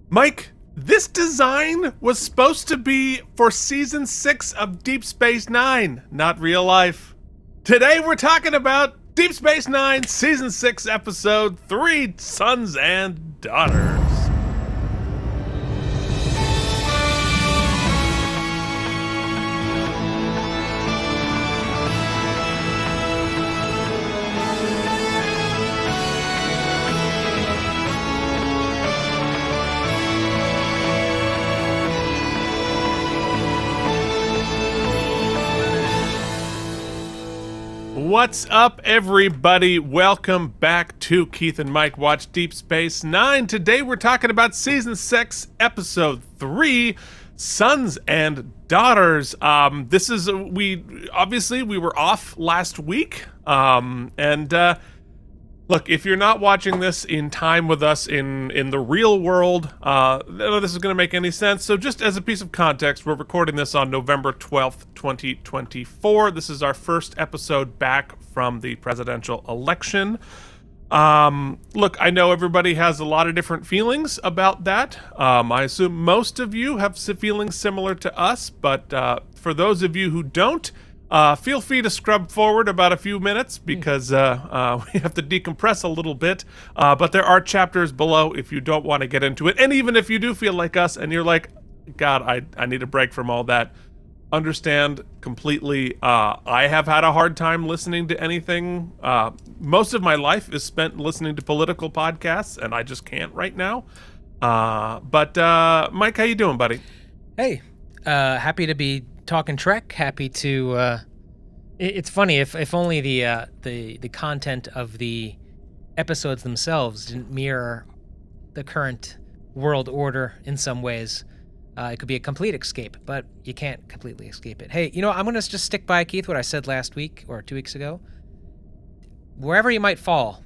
Mike, this design was supposed to be for Season 6 of Deep Space Nine, not real life. Today we're talking about Deep Space Nine, Season 6, Episode 3, Sons and Daughters. What's up, everybody? Welcome back to Keith and Mike Watch Deep Space Nine. Today we're talking about Season 6, Episode 3, Sons and Daughters. We were off last week, look, if you're not watching this in time with us in the real world, none of this is going to make any sense. So just as a piece of context, we're recording this on November 12th, 2024. This is our first episode back from the presidential election. Look, I know everybody has a lot of different feelings about that. I assume most of you have feelings similar to us, but for those of you who don't, feel free to scrub forward about a few minutes because we have to decompress a little bit. But there are chapters below if you don't want to get into it. And even if you do feel like us and you're like, God, I need a break from all that, understand completely. I have had a hard time listening to anything. Most of my life is spent listening to political podcasts, and I just can't right now. But Mike, how you doing, buddy? Hey, happy to be talking Trek. Happy to. It's funny if only the content of the episodes themselves didn't mirror the current world order in some ways. It could be a complete escape, but you can't completely escape it. Hey, I'm going to just stick by, Keith, what I said last week or 2 weeks ago. Wherever you might fall,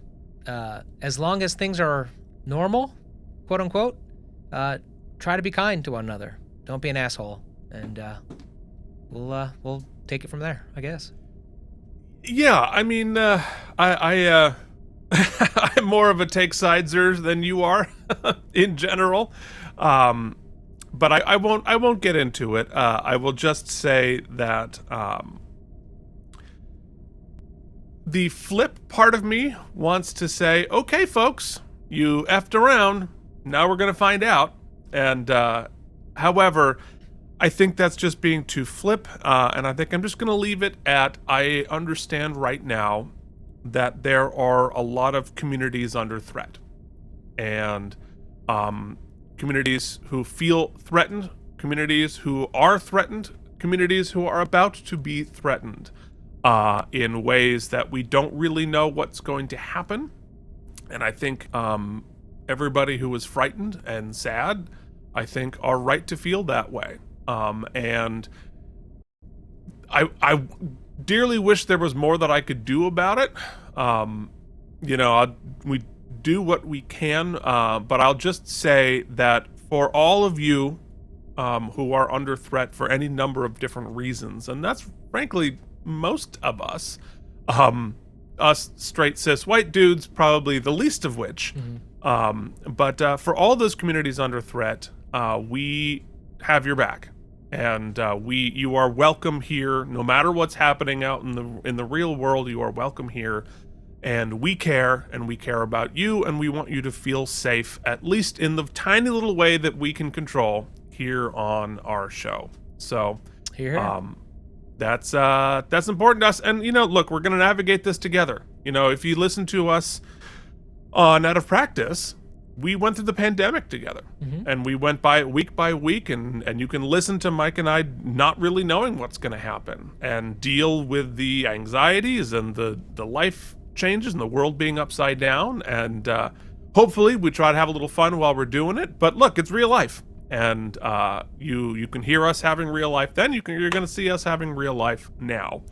as long as things are normal, quote unquote, try to be kind to one another. Don't be an asshole, and we'll take it from there, I guess. Yeah, I mean, I'm more of a take sideser than you are in general. But I won't get into it. I will just say that the flip part of me wants to say, okay, folks, you effed around. Now we're going to find out. And however, I think that's just being too flip. And I think I'm just going to leave it at, I understand right now that there are a lot of communities under threat. And communities who feel threatened, communities who are threatened, communities who are about to be threatened in ways that we don't really know what's going to happen. And I think everybody who is frightened and sad, I think, are right to feel that way. And I dearly wish there was more that I could do about it. We do what we can, but I'll just say that for all of you who are under threat for any number of different reasons, and that's frankly most of us, us straight cis white dudes probably the least of which, but for all those communities under threat, we have your back, and you are welcome here no matter what's happening out in the real world. You are welcome here. And we care about you, and we want you to feel safe, at least in the tiny little way that we can control here on our show. So, that's important to us. And look, we're gonna navigate this together. If you listen to us on Out of Practice, we went through the pandemic together, and we went by week, and you can listen to Mike and I not really knowing what's gonna happen, and deal with the anxieties and the life changes and the world being upside down, and hopefully we try to have a little fun while we're doing it. But look, it's real life, and you can hear us having real life then. You're going to see us having real life now.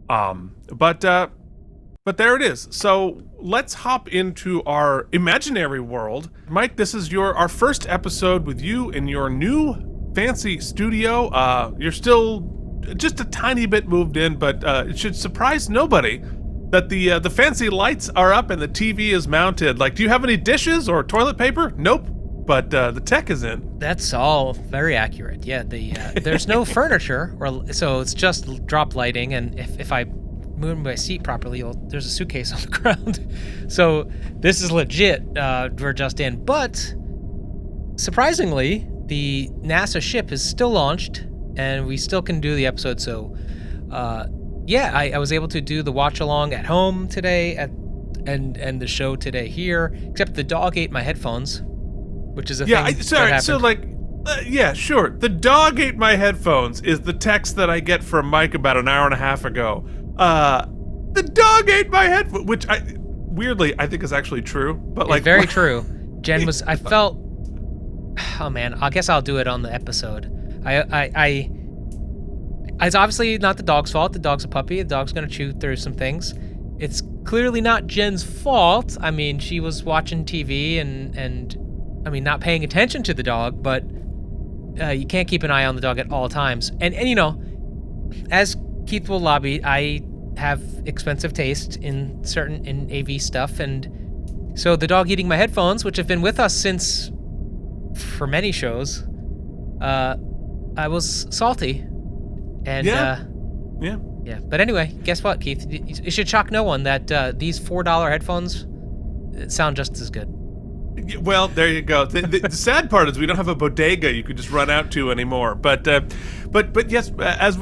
But there it is. So let's hop into our imaginary world. Mike, this is our first episode with you in your new fancy studio. You're still just a tiny bit moved in, but it should surprise nobody that the fancy lights are up and the TV is mounted. Like, do you have any dishes or toilet paper? Nope. but the tech is in. That's all very accurate. Yeah, there's no furniture, so it's just drop lighting, and if I move my seat properly, there's a suitcase on the ground. So this is legit. We're just in, but surprisingly, the NASA ship is still launched, and we still can do the episode. So, I was able to do the watch along at home today, and the show today here. Except the dog ate my headphones, which is a thing. Yeah, sure. The dog ate my headphones is the text that I get from Mike about an hour and a half ago. The dog ate my headphones, which weirdly I think is actually true. But it's very true. Jen was. I felt. Oh man, I guess I'll do it on the episode. It's obviously not the dog's fault. The dog's a puppy. The dog's gonna chew through some things. It's clearly not Jen's fault. I mean, she was watching TV and I mean, not paying attention to the dog, but you can't keep an eye on the dog at all times. And you know, as Keith will lobby, I have expensive taste in AV stuff, and so the dog eating my headphones, which have been with us since for many shows, I was salty. And yeah. But anyway, guess what, Keith? It should shock no one that these $4 headphones sound just as good. Well, there you go. The sad part is we don't have a bodega you could just run out to anymore. But yes, as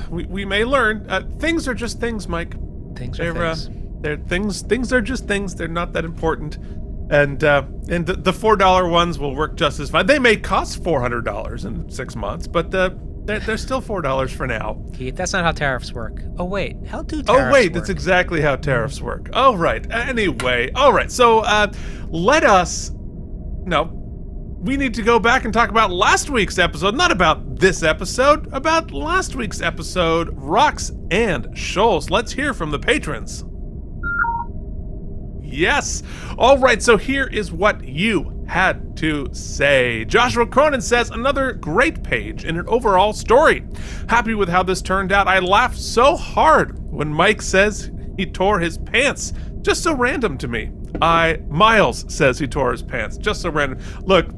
we may learn, things are just things, Mike. Things are things. They're things. Things are just things. They're not that important. And the $4 ones will work just as fine. They may cost $400 in 6 months, but they're still $4 for now. Keith, that's not how tariffs work. Oh wait, how do tariffs work? Oh wait, that's exactly how tariffs work. Oh right. Anyway, all right. So we need to go back and talk about last week's episode, not about this episode, about last week's episode, Rocks and Shoals. Let's hear from the patrons. Yes. All right, so here is what you had to say. Joshua Cronin says, another great page in an overall story. Happy with how this turned out. I laughed so hard when Mike says he tore his pants. Just so random to me. Miles says he tore his pants. Just so random. Look,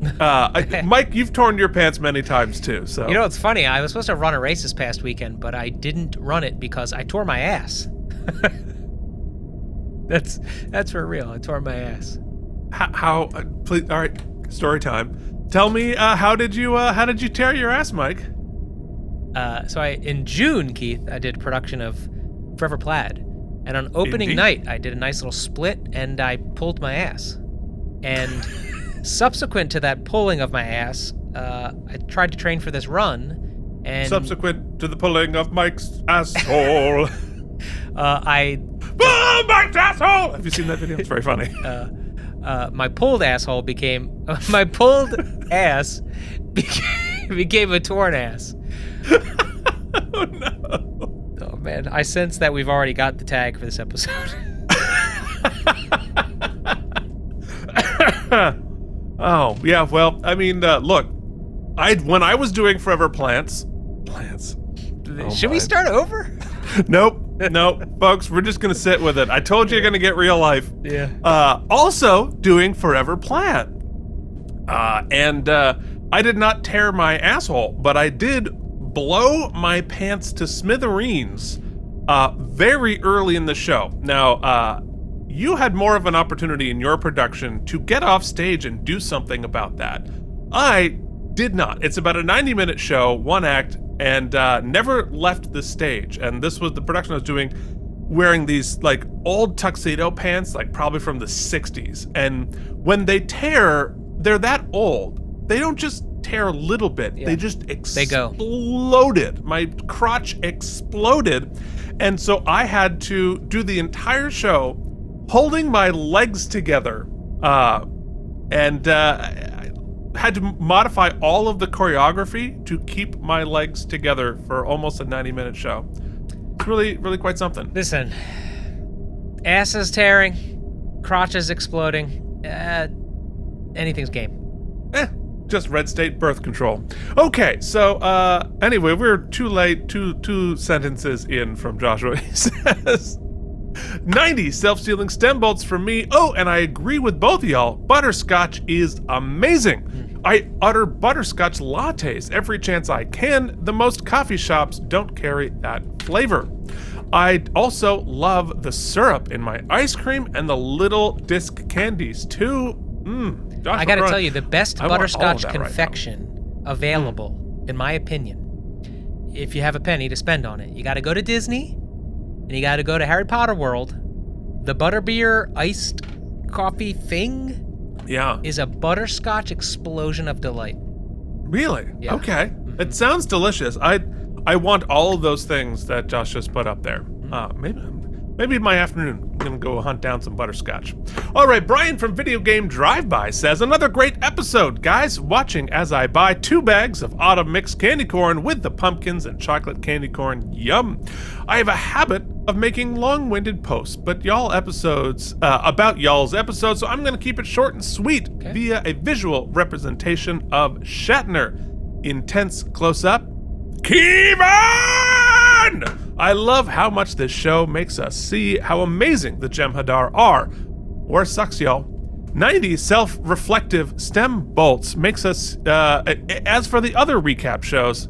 Mike, you've torn your pants many times too. So you know, it's funny. I was supposed to run a race this past weekend, but I didn't run it because I tore my ass. That's for real. I tore my ass. How? Please. All right. Story time. Tell me, how did you tear your ass, Mike? In June, Keith, I did a production of Forever Plaid, and on opening night, I did a nice little split, and I pulled my ass. And subsequent to that pulling of my ass, I tried to train for this run, and subsequent to the pulling of Mike's asshole. Mike's asshole! Have you seen that video? It's very funny. My pulled ass became a torn ass. Oh no. Oh man, I sense that we've already got the tag for this episode. Oh, yeah, well, I mean, look, when I was doing Forever Plants. Should we start over? Nope, folks, we're just gonna sit with it. I told you you're gonna get real life. Yeah. Also doing Forever Plant. And I did not tear my asshole, but I did blow my pants to smithereens very early in the show. Now, you had more of an opportunity in your production to get off stage and do something about that. I did not. It's about a 90-minute show, one act, and never left the stage. And this was the production I was doing, wearing these like old tuxedo pants, like probably from the 60s. And when they tear, they're that old. They don't just tear a little bit. Yeah. They just exploded. My crotch exploded. And so I had to do the entire show holding my legs together. And had to modify all of the choreography to keep my legs together for almost a 90-minute show. It's really, really quite something. Listen, ass is tearing, crotch is exploding, anything's game. Just red state birth control. Okay, so anyway, we're too late, two sentences in from Joshua. He says, 90 self-sealing stem bolts from me. Oh, and I agree with both of y'all. Butterscotch is amazing. I utter butterscotch lattes every chance I can. The most coffee shops don't carry that flavor. I also love the syrup in my ice cream and the little disc candies too. I gotta tell you, the best I want all of butterscotch that right confection available, in my opinion, if you have a penny to spend on it, you gotta go to Disney and you gotta go to Harry Potter World. The butterbeer iced coffee thing is a butterscotch explosion of delight. Really? Yeah. Okay. It sounds delicious. I want all of those things that Josh just put up there. Maybe my afternoon, I'm gonna go hunt down some butterscotch. All right, Brian from Video Game Drive-By says, another great episode. Guys, watching as I buy 2 bags of autumn mixed candy corn with the pumpkins and chocolate candy corn. Yum. I have a habit of making long-winded posts, but about y'all's episodes, so I'm gonna keep it short and sweet via a visual representation of Shatner. Intense close-up. Kevin! I love how much this show makes us see how amazing the Jem'Hadar are. Or sucks, y'all. 90 self-reflective stem bolts makes us, as for the other recap shows,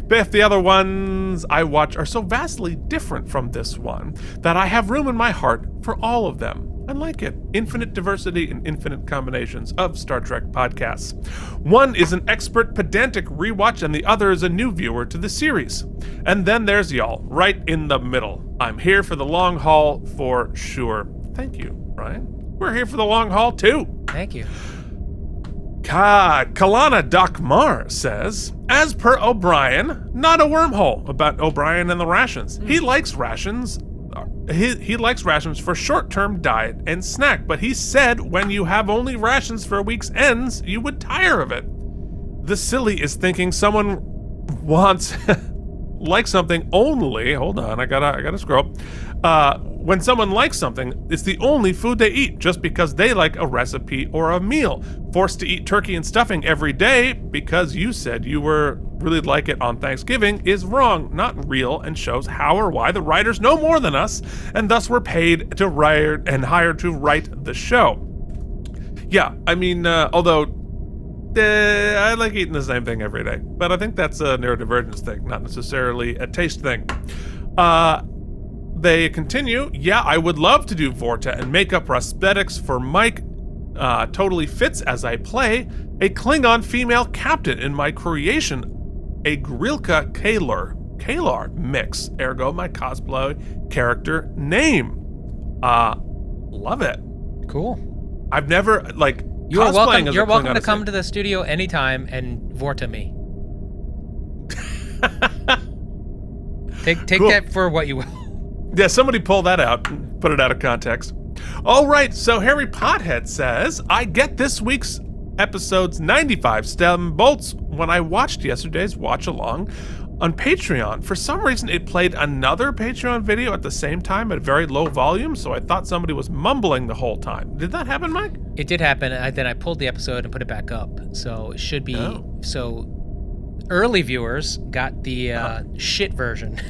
Biff, the other ones I watch are so vastly different from this one that I have room in my heart for all of them. I like it. Infinite diversity and infinite combinations of Star Trek podcasts. One is an expert pedantic rewatch and the other is a new viewer to the series. And then there's y'all, right in the middle. I'm here for the long haul for sure. Thank you, Brian. We're here for the long haul too. Thank you. Kalana Dakmar says, as per O'Brien, not a wormhole about O'Brien and the rations. He likes rations. He likes rations for short-term diet and snack, but he said when you have only rations for a week's ends, you would tire of it. The silly is thinking someone wants like something only. Hold on, I gotta scroll. When someone likes something, it's the only food they eat just because they like a recipe or a meal. Forced to eat turkey and stuffing every day because you said you were really like it on Thanksgiving is wrong, not real, and shows how or why the writers know more than us and thus were paid to write and hired to write the show. Yeah, I mean, although I like eating the same thing every day, but I think that's a neurodivergence thing, not necessarily a taste thing. They continue, yeah, I would love to do Vorta and make up prosthetics for Mike. Totally fits as I play a Klingon female captain in my creation, a Grilka Kalar mix, ergo my cosplay character name. Love it. Cool. I've never, like, you're welcome to come to the studio anytime and Vorta me. Take cool. That for what you will. Yeah, somebody pull that out and put it out of context. All right, so Harry Pothead says, I get this week's episode's 95 stem bolts when I watched yesterday's watch along on Patreon. For some reason, it played another Patreon video at the same time at a very low volume, so I thought somebody was mumbling the whole time. Did that happen, Mike? It did happen. Then I pulled the episode and put it back up, so it should be... Oh. So early viewers got the shit version.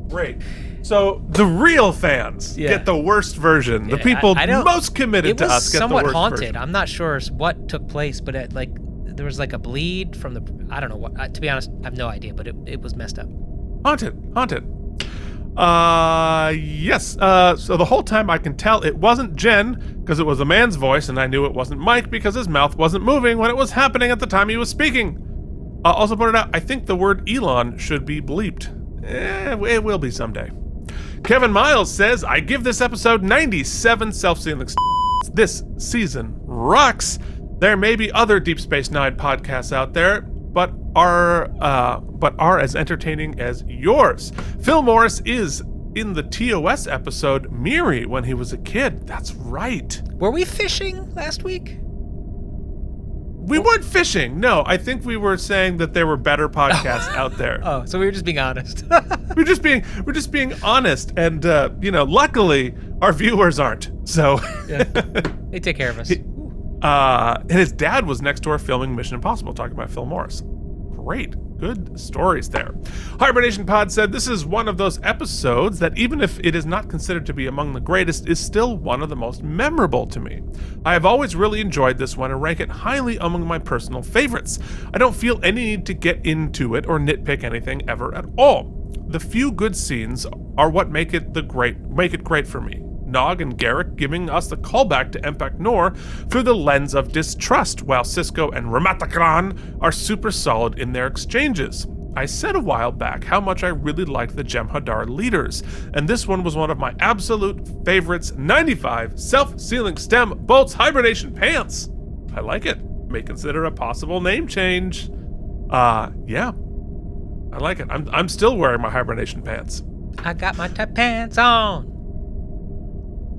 Great. So the real fans get the worst version. The people most committed to us get the worst version. It was somewhat haunted. I'm not sure what took place, but there was like a bleed from the... I don't know what. To be honest, I have no idea, but it was messed up. Haunted. Yes. So the whole time I can tell it wasn't Jen because it was a man's voice, and I knew it wasn't Mike because his mouth wasn't moving when it was happening at the time he was speaking. Also pointed out, I think the word Elon should be bleeped. It will be someday. Kevin Miles says, I give this episode 97 self-sealing This season rocks. There may be other Deep Space Nine podcasts out there, but are as entertaining as yours. Phil Morris is in the TOS episode Miri when he was a kid. That's right. Were we fishing last week? We weren't fishing. No, I think we were saying that there were better podcasts out there. Oh, so we were just being honest. we're just being honest, and luckily our viewers aren't. So yeah, they take care of us. And his dad was next door filming Mission Impossible, talking about Phil Morris. Great. Good stories there. Hibernation Pod said, this is one of those episodes that even if it is not considered to be among the greatest, is still one of the most memorable to me. I have always really enjoyed this one and rank it highly among my personal favorites. I don't feel any need to get into it or nitpick anything ever at all. The few good scenes are what make it great for me. Nog and Garrick giving us the callback to Empek Nor through the lens of distrust, while Sisko and Ramatakran are super solid in their exchanges. I said a while back how much I really liked the Jem'Hadar leaders, and this one was one of my absolute favorites. 95 self-sealing stem bolts hibernation pants. I like it. May consider a possible name change. Yeah. I like it. I'm still wearing my hibernation pants. I got my pants on.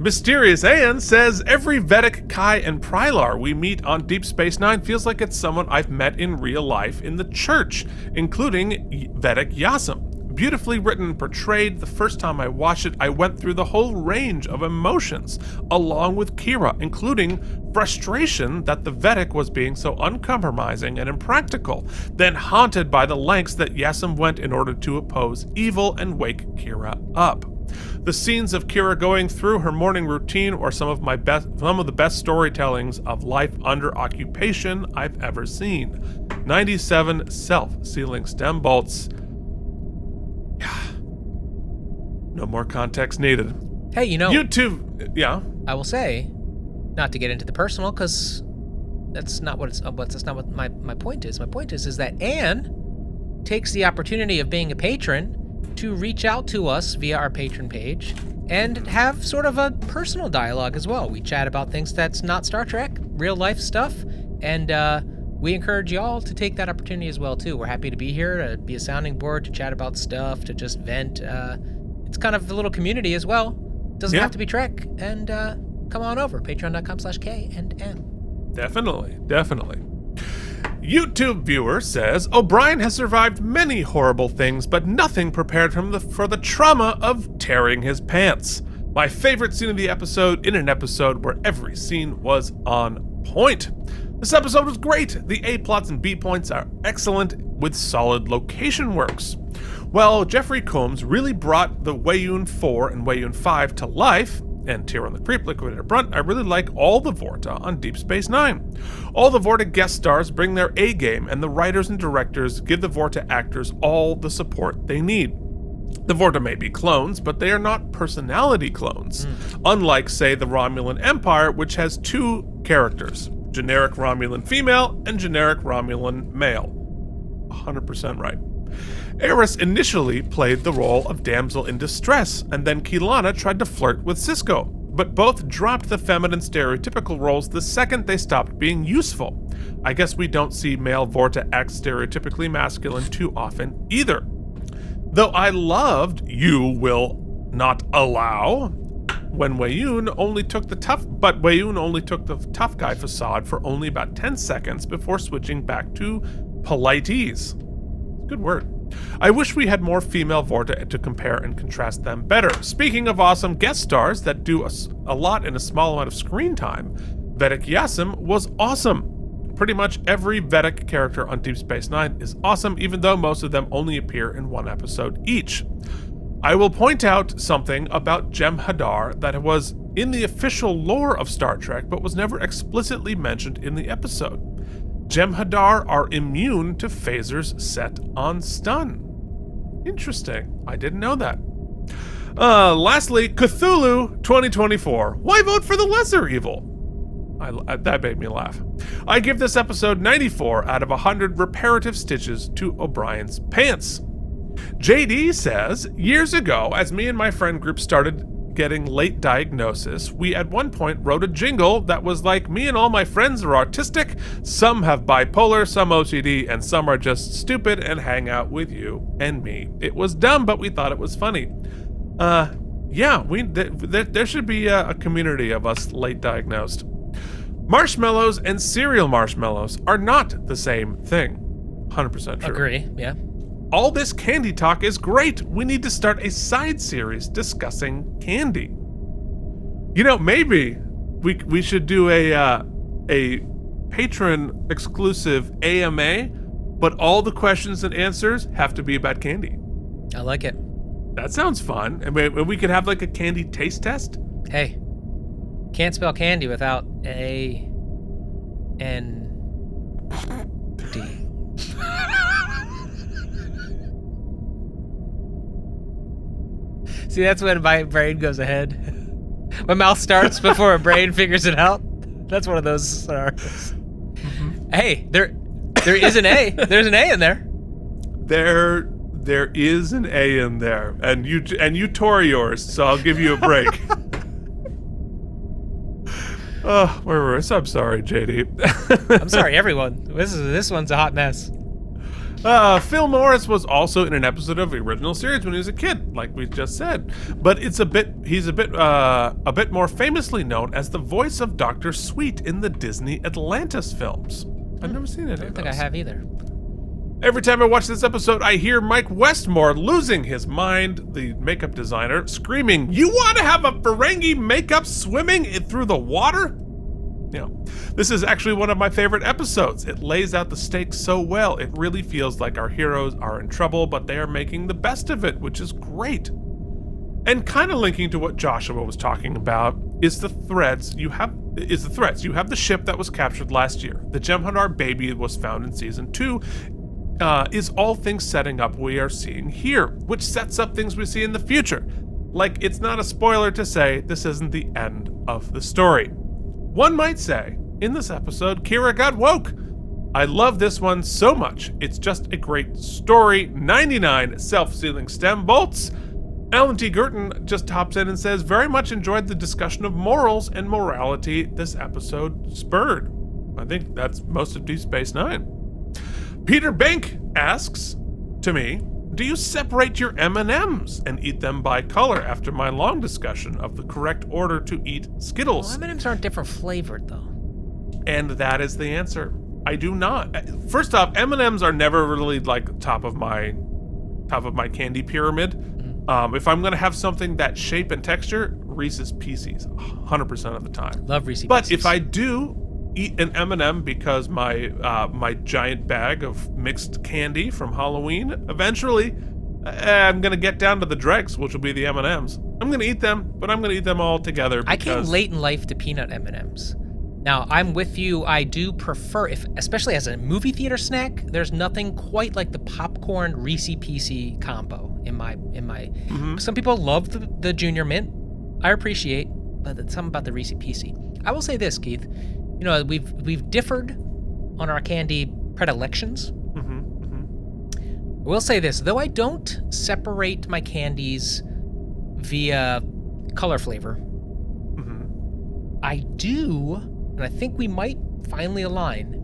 Mysterious Anne says, every Vedic, Kai, and Prylar we meet on Deep Space Nine feels like it's someone I've met in real life in the church, including Vedic Yassam. Beautifully written and portrayed. The first time I watched it, I went through the whole range of emotions, along with Kira, including frustration that the Vedic was being so uncompromising and impractical, then haunted by the lengths that Yassam went in order to oppose evil and wake Kira up. The scenes of Kira going through her morning routine are some of the best storytellings of life under occupation I've ever seen. 97 self-sealing stem bolts. No more context needed. Hey, YouTube, yeah. I will say, not to get into the personal, because that's not what my point is. My point is that Anne takes the opportunity of being a patron to reach out to us via our patron page and have sort of a personal dialogue as well. We chat about things that's not Star Trek, real life stuff, and we encourage y'all to take that opportunity as well too. We're happy to be here, to be a sounding board, to chat about stuff, to just vent. It's kind of a little community as well. Doesn't have to be Trek, and come on over, patreon.com/K and N. Definitely. YouTube viewer says, O'Brien has survived many horrible things, but nothing prepared him for the trauma of tearing his pants. My favorite scene of the episode, in an episode where every scene was on point. This episode was great. The A plots and B points are excellent with solid location works. Well, Jeffrey Combs really brought the Wayun 4 and Wayun 5 to life, and Tyrion the Creep, Liquidator Brunt. I really like all the Vorta on Deep Space Nine. All the Vorta guest stars bring their A game, and the writers and directors give the Vorta actors all the support they need. The Vorta may be clones, but they are not personality clones, unlike, say, the Romulan Empire, which has two characters, generic Romulan female and generic Romulan male. 100% right. Eris initially played the role of damsel in distress, and then Kilana tried to flirt with Sisko, but both dropped the feminine stereotypical roles the second they stopped being useful. I guess we don't see male Vorta act stereotypically masculine too often either. Though I loved You Will Not Allow when Wayun only took the tough guy facade for only about 10 seconds before switching back to politese. Good word. I wish we had more female Vorta to compare and contrast them better. Speaking of awesome guest stars that do a lot in a small amount of screen time, Vedic Yassam was awesome. Pretty much every Vedic character on Deep Space Nine is awesome, even though most of them only appear in one episode each. I will point out something about Jem'Hadar that was in the official lore of Star Trek, but was never explicitly mentioned in the episode. Jem'Hadar are immune to phasers set on stun. Interesting. I didn't know that. Lastly, Cthulhu 2024. Why vote for the lesser evil? That made me laugh. I give this episode 94 out of 100 reparative stitches to O'Brien's pants. JD says, years ago, as me and my friend group started getting late diagnosis, we at one point wrote a jingle that was like, me and all my friends are autistic, some have bipolar, some OCD, and some are just stupid and hang out with you and me. It was dumb, but we thought it was funny. Yeah, there should be a community of us late diagnosed. Marshmallows and cereal marshmallows are not the same thing. 100% true. Agree, yeah. All this candy talk is great. We need to start a side series discussing candy. You know, maybe we should do a patron exclusive AMA but all the questions and answers have to be about candy. I like it. That sounds fun. And we could have like a candy taste test. Hey, can't spell candy without A-N-D. See, that's when my brain goes ahead. My mouth starts before my brain figures it out. That's one of those scenarios. Mm-hmm. Hey, there is an A. There's an A in there. There is an A in there, and you tore yours, so I'll give you a break. Oh, where were we? So I'm sorry, JD. I'm sorry, everyone. This one's a hot mess. Phil Morris was also in an episode of the original series when he was a kid, like we just said. But he's a bit more famously known as the voice of Dr. Sweet in the Disney Atlantis films. I've never seen any of those. I don't think I have either. Every time I watch this episode, I hear Mike Westmore losing his mind, the makeup designer, screaming, "You want to have a Ferengi makeup swimming through the water?" This is actually one of my favorite episodes. It lays out the stakes so well. It really feels like our heroes are in trouble, but they are making the best of it, which is great. And kind of linking to what Joshua was talking about is the threads you have. You have the ship that was captured last year. The Jem'Hadar baby was found in season 2. Is all things setting up we are seeing here, which sets up things we see in the future. Like, it's not a spoiler to say this isn't the end of the story. One might say, in this episode, Kira got woke. I love this one so much. It's just a great story. 99 self-sealing stem bolts. Alan T. Gurton just hops in and says, very much enjoyed the discussion of morals and morality this episode spurred. I think that's most of Deep Space Nine. Peter Bank asks to me, do you separate your M&Ms and eat them by color after my long discussion of the correct order to eat Skittles? Well, M&Ms aren't different flavored, though. And that is the answer. I do not. First off, M&Ms are never really like top of my candy pyramid. Mm-hmm. If I'm going to have something that shape and texture, Reese's Pieces, 100% of the time. Love Reese's But Pieces. if I do eat an M&M because my giant bag of mixed candy from Halloween, eventually I'm going to get down to the dregs, which will be the M&Ms. I'm going to eat them, but I'm going to eat them all together because... I came late in life to peanut M&Ms. Now, I'm with you. I do prefer, especially as a movie theater snack, there's nothing quite like the popcorn Reese's Piece combo in my. Mm-hmm. Some people love the Junior Mint. I appreciate, but it's something about the Reese's Piece. I will say this, Keith. You know, we've differed on our candy predilections. Mm-hmm, mm-hmm. I will say this, though I don't separate my candies via color flavor, mm-hmm. I do, and I think we might finally align,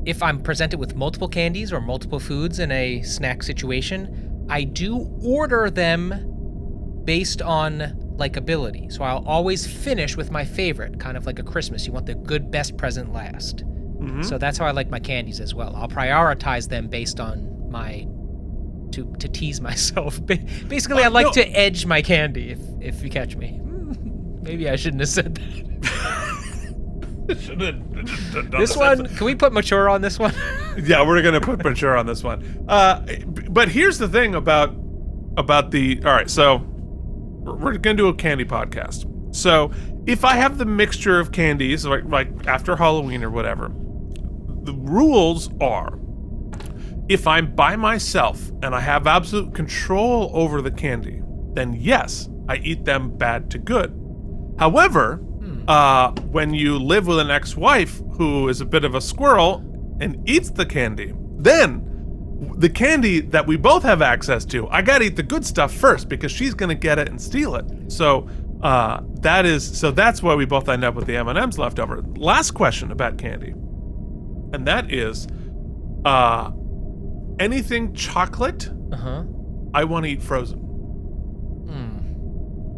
if I'm presented with multiple candies or multiple foods in a snack situation, I do order them based on likability. So I'll always finish with my favorite, kind of like a Christmas. You want the good, best present last. Mm-hmm. So that's how I like my candies as well. I'll prioritize them based on my, to tease myself. Basically, I like to edge my candy, if you catch me. Maybe I shouldn't have said that. This one, can we put mature on this one? Yeah, we're going to put mature on this one. But here's the thing about the, all right, so we're going to do a candy podcast. So if I have the mixture of candies, like after Halloween or whatever, the rules are, if I'm by myself and I have absolute control over the candy, then yes, I eat them bad to good. However, when you live with an ex-wife who is a bit of a squirrel and eats the candy, then the candy that we both have access to, I gotta eat the good stuff first because she's gonna get it and steal it. So that's why we both end up with the M&Ms left over. Last question about candy, and that is, anything chocolate, I want to eat frozen.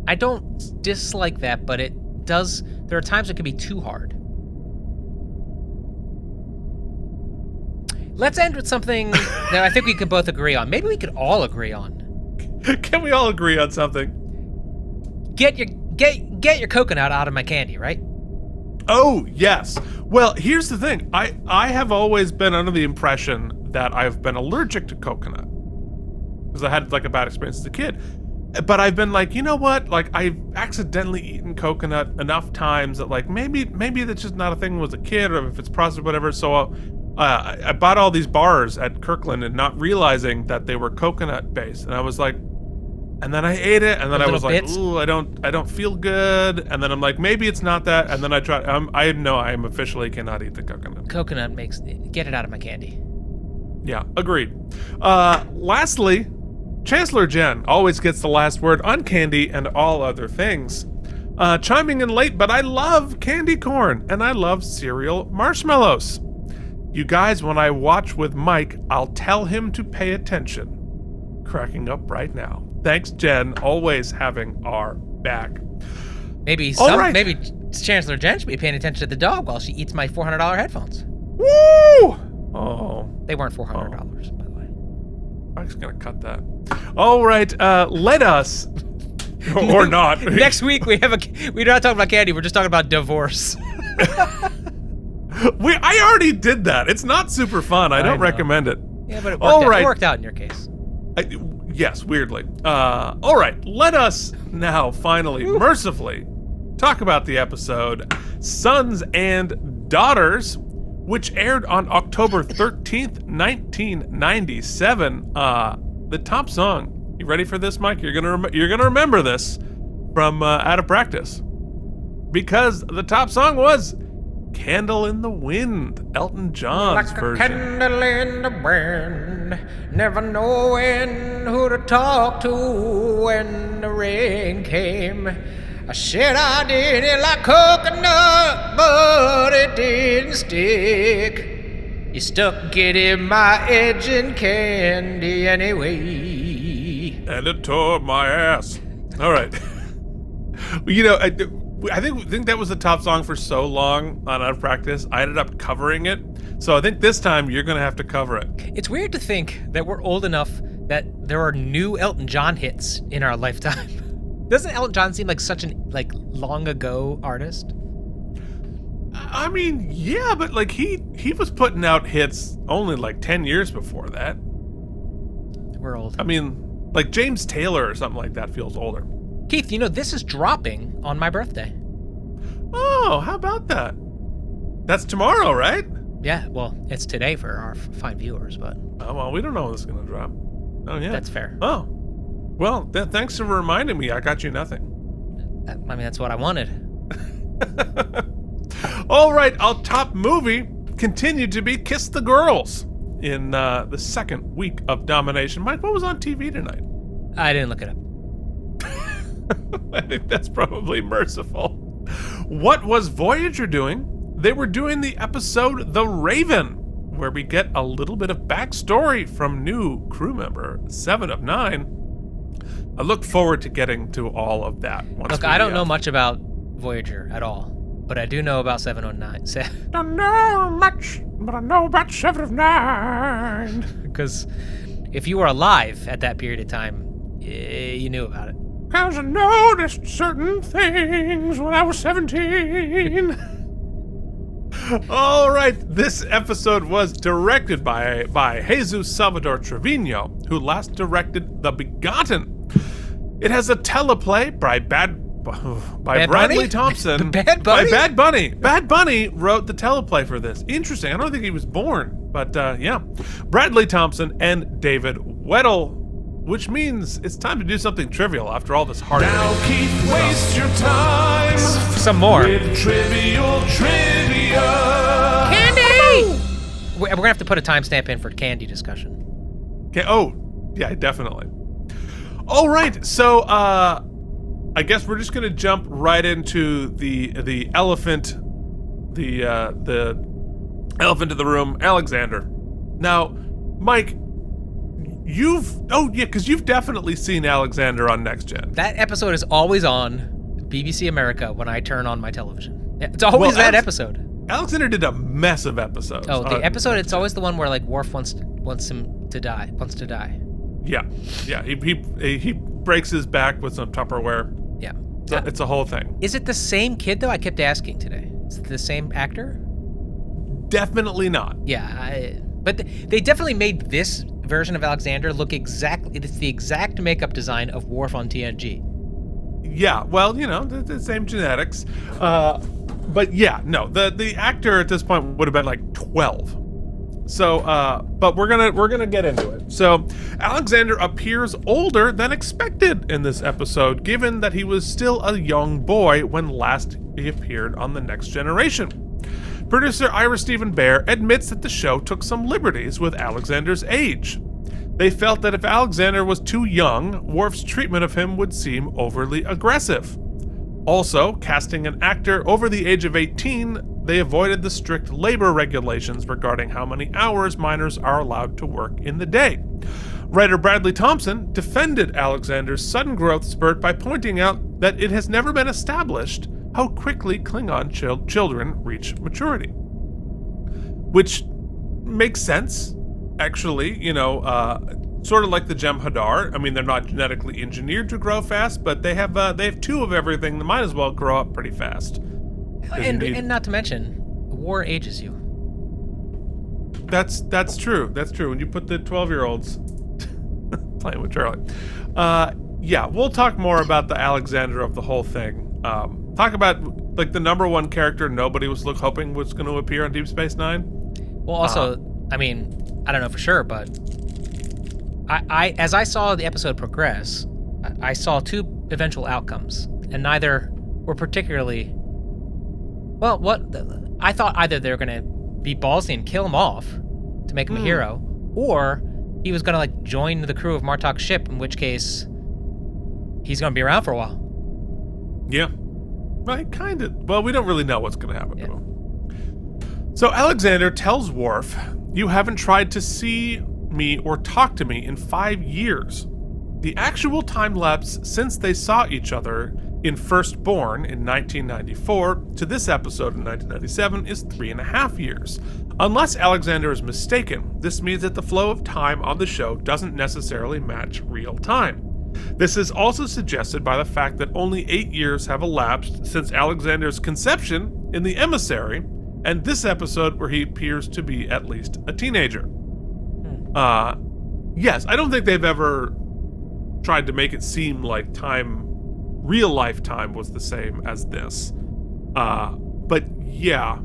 I don't dislike that, but it does. There are times it can be too hard. Let's end with something that I think we could both agree on. Maybe we could all agree on. Can we all agree on something? Get your coconut out of my candy, right? Oh, yes. Well, here's the thing. I have always been under the impression that I've been allergic to coconut because I had like a bad experience as a kid. But I've been like, you know what? Like, I've accidentally eaten coconut enough times that like maybe that's just not a thing when I was a kid, or if it's processed or whatever. So I bought all these bars at Kirkland and not realizing that they were coconut based, and I was like, and then I ate it, and then I was like, ooh, I don't feel good, and then I'm like, maybe it's not that, and then I tried. I know I am officially cannot eat the coconut. Coconut get it out of my candy. Yeah, agreed. Lastly, Chancellor Jen always gets the last word on candy and all other things. Chiming in late, but I love candy corn and I love cereal marshmallows. You guys, when I watch with Mike, I'll tell him to pay attention. Cracking up right now. Thanks, Jen, always having our back. Maybe Chancellor Jen should be paying attention to the dog while she eats my $400 headphones. Woo! Oh. They weren't $400, by the way. I'm just gonna cut that. All right, let us, or not. Next week we're not talking about candy. We're just talking about divorce. I already did that. It's not super fun. I don't recommend it. Yeah, but it worked out in your case. Yes, weirdly. All right, let us now finally, mercifully, talk about the episode Sons and Daughters, which aired on October 13th, 1997. The top song. You ready for this, Mike? You're gonna remember this from Out of Practice, because the top song was "Candle in the Wind," Elton John's version. Like a candle in the wind, never knowing who to talk to when the rain came. I said I didn't like coconut, but it didn't stick. You stuck it in my edging candy anyway. And it tore my ass. All right. You know, I think that was the top song for so long on Out of Practice. I ended up covering it. So I think this time you're going to have to cover it. It's weird to think that we're old enough that there are new Elton John hits in our lifetime. Doesn't Elton John seem like such an long ago artist? I mean, yeah, but like he was putting out hits only like 10 years before that. We're old. I mean, like James Taylor or something like that feels older. Keith, this is dropping on my birthday. Oh, how about that? That's tomorrow, right? Yeah, well, it's today for our fine viewers, but... Oh, well, we don't know when this is going to drop. Oh, yeah. That's fair. Oh. Well, thanks for reminding me. I got you nothing. I mean, that's what I wanted. All right, our top movie continued to be Kiss the Girls in the second week of domination. Mike, what was on TV tonight? I didn't look it up. I think that's probably merciful. What was Voyager doing? They were doing the episode The Raven, where we get a little bit of backstory from new crew member 7 of 9. I look forward to getting to all of that. Look, I don't know much about Voyager at all, but I do know about 709. Don't know much, but I know about 7 of 9. Because if you were alive at that period of time, you knew about it. Because I noticed certain things when I was 17. All right, this episode was directed by Jesus Salvador Trevino, who last directed The Begotten. It has a teleplay by Bradley Bunny? Thompson. Bad Bunny? By Bad Bunny. Bad Bunny wrote the teleplay for this. Interesting. I don't think he was born, but yeah. Bradley Thompson and David Weddle, which means it's time to do something trivial after all this hard. Now Keith, waste your time. Some more. With trivial trivia. Candy! We're going to have to put a timestamp in for candy discussion. Okay. Oh, yeah, definitely. All right. So, I guess we're just going to jump right into the elephant, the elephant in the room, Alexander. Now, Mike, because you've definitely seen Alexander on Next Gen. That episode is always on BBC America when I turn on my television. It's always that episode. Alexander did a mess of episodes. Oh, the episode, it's always the one where like Worf wants to die. Yeah. He breaks his back with some Tupperware. Yeah. It's a whole thing. Is it the same kid, though? I kept asking today. Is it the same actor? Definitely not. Yeah. But they definitely made this version of Alexander look exactly. It's the exact makeup design of Worf on TNG. Yeah, well, the same genetics. But yeah, no, the actor at this point would have been like 12. So, but we're gonna get into it. So, Alexander appears older than expected in this episode, given that he was still a young boy when last he appeared on The Next Generation. Producer Ira Stephen Bear admits that the show took some liberties with Alexander's age. They felt that if Alexander was too young, Worf's treatment of him would seem overly aggressive. Also, casting an actor over the age of 18, they avoided the strict labor regulations regarding how many hours minors are allowed to work in the day. Writer Bradley Thompson defended Alexander's sudden growth spurt by pointing out that it has never been established how quickly Klingon children reach maturity. Which makes sense, actually, sort of like the Jem'Hadar. I mean, they're not genetically engineered to grow fast, but they have two of everything. They might as well grow up pretty fast. And not to mention, war ages you. That's true. That's true. When you put the 12-year-olds playing with Charlie. Yeah, we'll talk more about the Alexander of the whole thing. Talk about like the number one character nobody was hoping was going to appear on Deep Space Nine. Well, also, I mean, I don't know for sure, but I as I saw the episode progress, I saw two eventual outcomes, and neither were particularly well. I thought either they were going to be ballsy and kill him off to make him a hero, or he was going to like join the crew of Martok's ship, in which case he's going to be around for a while. Yeah. Right, kind of. Well, we don't really know what's going to happen to him. So Alexander tells Worf, "You haven't tried to see me or talk to me in 5 years. The actual time lapse since they saw each other in Firstborn in 1994 to this episode in 1997 is 3.5 years. Unless Alexander is mistaken, this means that the flow of time on the show doesn't necessarily match real time. This is also suggested by the fact that only 8 years have elapsed since Alexander's conception in The Emissary, and this episode where he appears to be at least a teenager." Yes, I don't think they've ever tried to make it seem like time, real life time, was the same as this. But yeah,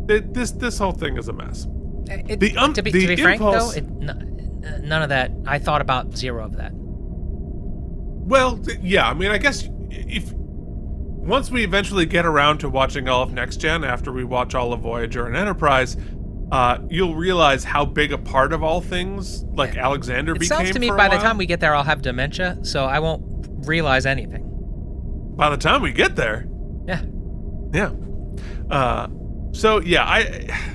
this whole thing is a mess. To be frank, though, none of that. I thought about zero of that. Well, yeah, I mean, I guess if once we eventually get around to watching all of Next Gen, after we watch all of Voyager and Enterprise, you'll realize how big a part of all things like Alexander became. It sounds to me by the time we get there, I'll have dementia, so I won't realize anything. By the time we get there? Yeah. Yeah. So, yeah,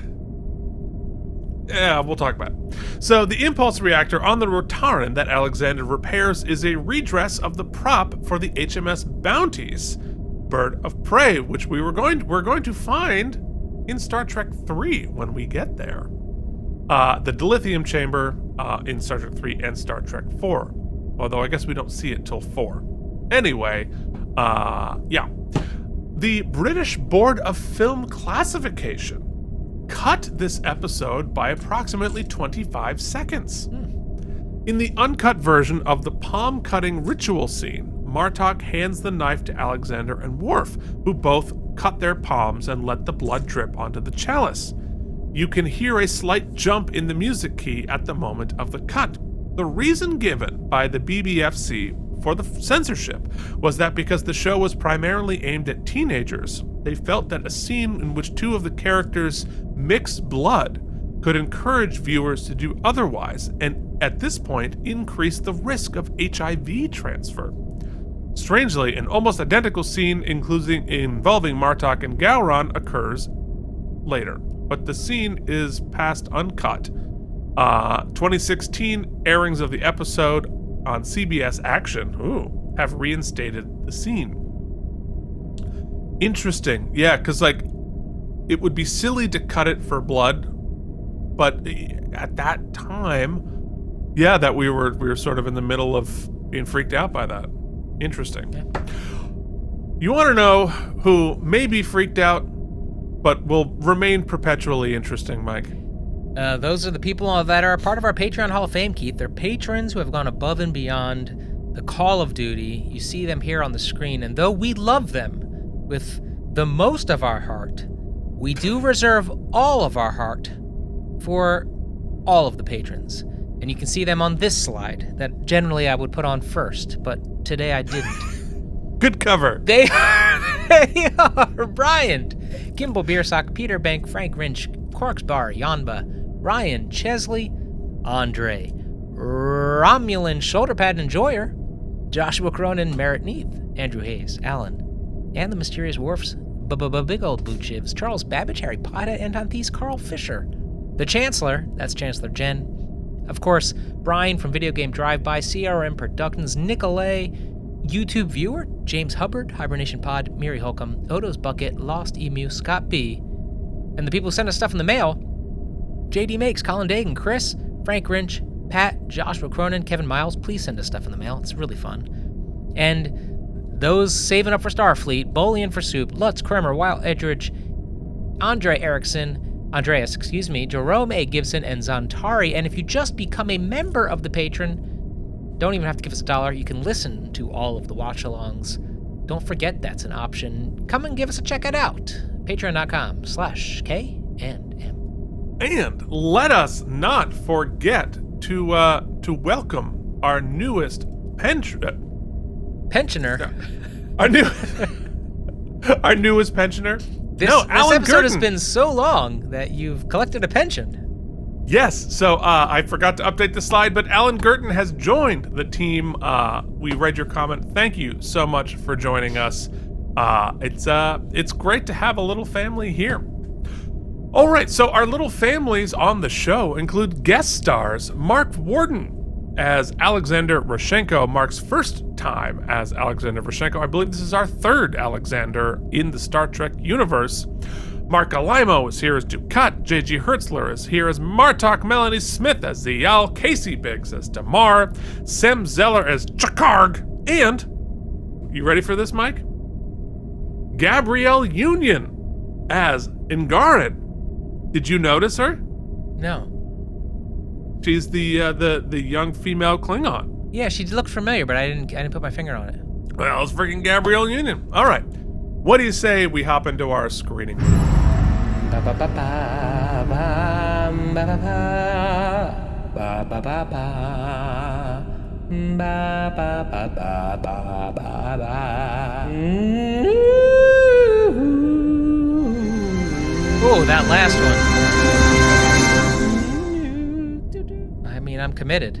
we'll talk about it. So, the impulse reactor on the Rotaran that Alexander repairs is a redress of the prop for the HMS Bounty's bird of prey, which we're going to find in Star Trek 3 when we get there. The dilithium chamber in Star Trek 3 and Star Trek 4. Although I guess we don't see it till 4. Anyway, yeah. The British Board of Film Classification cut this episode by approximately 25 seconds. In the uncut version of the palm-cutting ritual scene, Martok hands the knife to Alexander and Worf, who both cut their palms and let the blood drip onto the chalice. You can hear a slight jump in the music key at the moment of the cut. The reason given by the BBFC for the censorship was that because the show was primarily aimed at teenagers, they felt that a scene in which two of the characters mix blood could encourage viewers to do otherwise, and at this point increase the risk of HIV transfer. Strangely, an almost identical scene involving Martok and Gowron occurs later, but the scene is passed uncut. 2016 airings of the episode on CBS Action have reinstated the scene. Interesting. Yeah, because like it would be silly to cut it for blood, but at that time, yeah, that we were sort of in the middle of being freaked out by that. Interesting. Yeah. You want to know who may be freaked out, but will remain perpetually interesting, Mike? Those are the people that are a part of our Patreon Hall of Fame, Keith. They're patrons who have gone above and beyond the call of duty. You see them here on the screen, and though we love them with the most of our heart, we do reserve all of our heart for all of the patrons. And you can see them on this slide that generally I would put on first, but today I didn't. Good cover. They are Brian, Gimbal Beersock, Peter Bank, Frank Rinch, Corks Bar, Yanba, Ryan Chesley, Andre, Romulan Shoulderpad Enjoyer, Joshua Cronin, Merritt Neath, Andrew Hayes, Alan, and the mysterious Worf's Big Old Boot Shivs, Charles Babbage, Harry Potter, and Anthis Carl Fisher. The Chancellor, that's Chancellor Jen. Of course, Brian from Video Game Drive-By, CRM Productions, Nicolay, YouTube Viewer, James Hubbard, Hibernation Pod, Miri Holcomb, Odo's Bucket, Lost Emu, Scott B. And the people who send us stuff in the mail, JD Makes, Colin Dagan, Chris, Frank Rinch, Pat, Joshua Cronin, Kevin Miles. Please send us stuff in the mail. It's really fun. And those saving up for Starfleet, Bolian for Soup, Lutz, Kremer, Wild Edgeridge, Andreas, Jerome A. Gibson, and Zantari. And if you just become a member of the Patreon, don't even have to give us $1. You can listen to all of the watch-alongs. Don't forget that's an option. Come and give us a check it out. Patreon.com/K&M. And let us not forget to welcome our newest pensioner. Our newest pensioner. This Alan episode Gurton has been so long that you've collected a pension. Yes, so I forgot to update the slide, but Alan Gurton has joined the team. We read your comment. Thank you so much for joining us. It's great to have a little family here. All right, so our little families on the show include guest stars Mark Warden as Alexander Rashenko, Mark's first time as Alexander Rashenko. I believe this is our third Alexander in the Star Trek universe. Mark Alaimo is here as Dukat, J.G. Hertzler is here as Martok, Melanie Smith as Ziyal, Casey Biggs as Damar, Sem Zeller as Chakarg, and, you ready for this, Mike? Gabrielle Union as Ingarid. Did you notice her? No. She's the young female Klingon. Yeah, she looked familiar, but I didn't put my finger on it. Well, it's freaking Gabrielle Union. All right. What do you say we hop into our screening? Oh, that last one. I mean, I'm committed.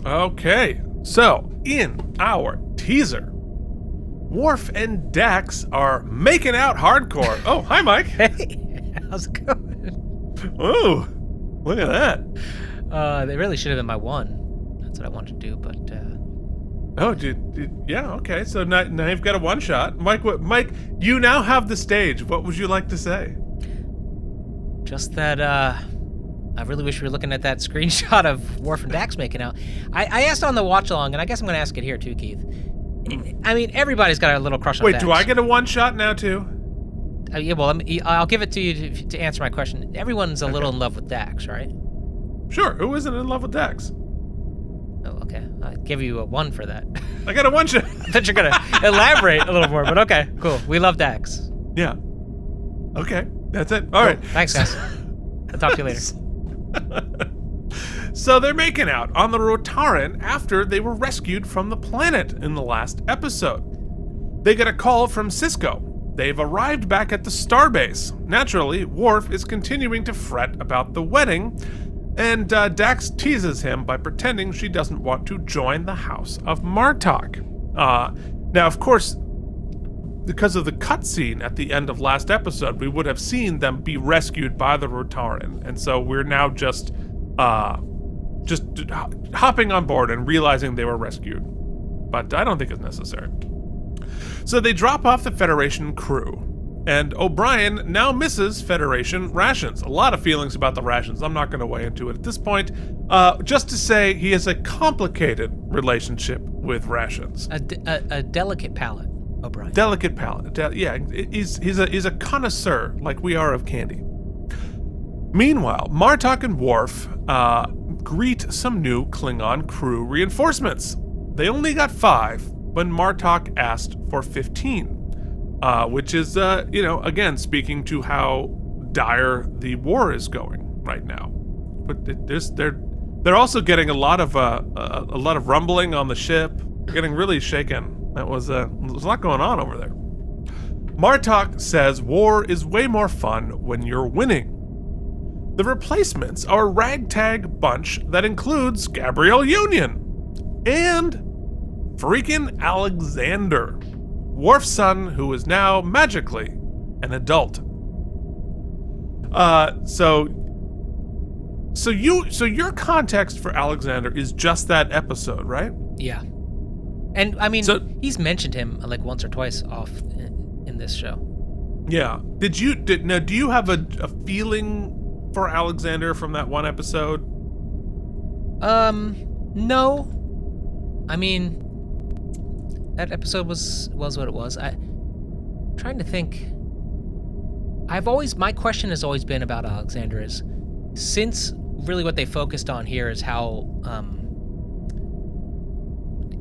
Okay, so in our teaser, Worf and Dax are making out hardcore. Oh, hi, Mike. Hey, how's it going? Oh, look at that. They really should have been my one. That's what I wanted to do, but Oh, yeah, okay. So now you've got a one shot. Mike, you now have the stage. What would you like to say? just that I really wish we were looking at that screenshot of Worf and Dax making out. I asked on the watch along, and I guess I'm going to ask it here too, Keith. I mean, everybody's got a little crush on Wait, Dax. do I get a one shot now too? Yeah, well, I'll give it to you to answer my question. Everyone's a little in love with Dax, right? Sure. Who isn't in love with Dax? Oh, okay. I'll give you a 1 for that. I got a one shot. I thought you were going to elaborate a little more, but okay, cool. We love Dax. Yeah. Okay. That's it. All right. Thanks, guys. I'll talk to you later. So they're making out on the Rotaran after they were rescued from the planet in the last episode. They get a call from Cisco. They've arrived back at the starbase. Naturally, Worf is continuing to fret about the wedding, and Dax teases him by pretending she doesn't want to join the House of Martok. Now, of course, because of the cutscene at the end of last episode, we would have seen them be rescued by the Rotaran, and so we're now just hopping on board and realizing they were rescued. But I don't think it's necessary. So they drop off the Federation crew, and O'Brien now misses Federation rations. A lot of feelings about the rations. I'm not going to weigh into it at this point. Just to say he has a complicated relationship with rations. A delicate palate, O'Brien. Delicate palate. Yeah, he's a connoisseur like we are of candy. Meanwhile, Martok and Worf greet some new Klingon crew reinforcements. They only got 5 when Martok asked for 15, which is, again, speaking to how dire the war is going right now. But they're also getting a lot of rumbling on the ship. They're getting really shaken. There's a lot going on over there. Martok says war is way more fun when you're winning. The replacements are a ragtag bunch that includes Gabrielle Union and freaking Alexander, Worf's son, who is now magically an adult. So your context for Alexander is just that episode, right? Yeah. And I mean, he's mentioned him like once or twice off in this show. Yeah. Do you have a feeling for Alexander from that one episode? No. I mean, that episode was what it was. I'm trying to think. My question has always been about Alexander is, since really what they focused on here is how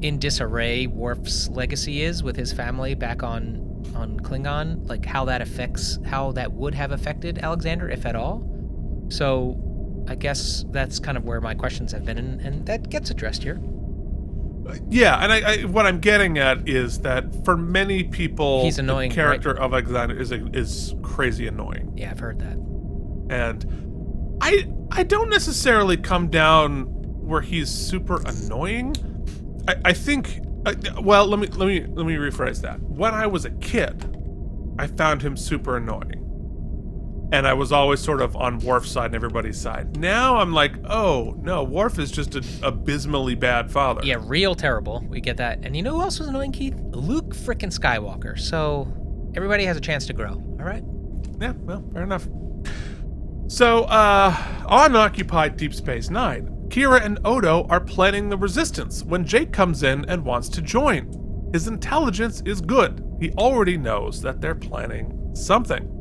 in disarray Worf's legacy is with his family back on Klingon, like how that would have affected Alexander, if at all. So I guess that's kind of where my questions have been, and that gets addressed here. Yeah, and I what I'm getting at is that for many people, he's annoying, the character right? of Alexander is crazy annoying. Yeah, I've heard that. And I don't necessarily come down where he's super annoying. I think well, let me rephrase that. When I was a kid, I found him super annoying. And I was always sort of on Worf's side and everybody's side. Now I'm like, oh, no, Worf is just an abysmally bad father. Yeah, real terrible. We get that. And you know who else was annoying, Keith? Luke frickin' Skywalker. So everybody has a chance to grow, all right? Yeah, well, fair enough. So, on occupied Deep Space Nine, Kira and Odo are planning the resistance when Jake comes in and wants to join. His intelligence is good. He already knows that they're planning something.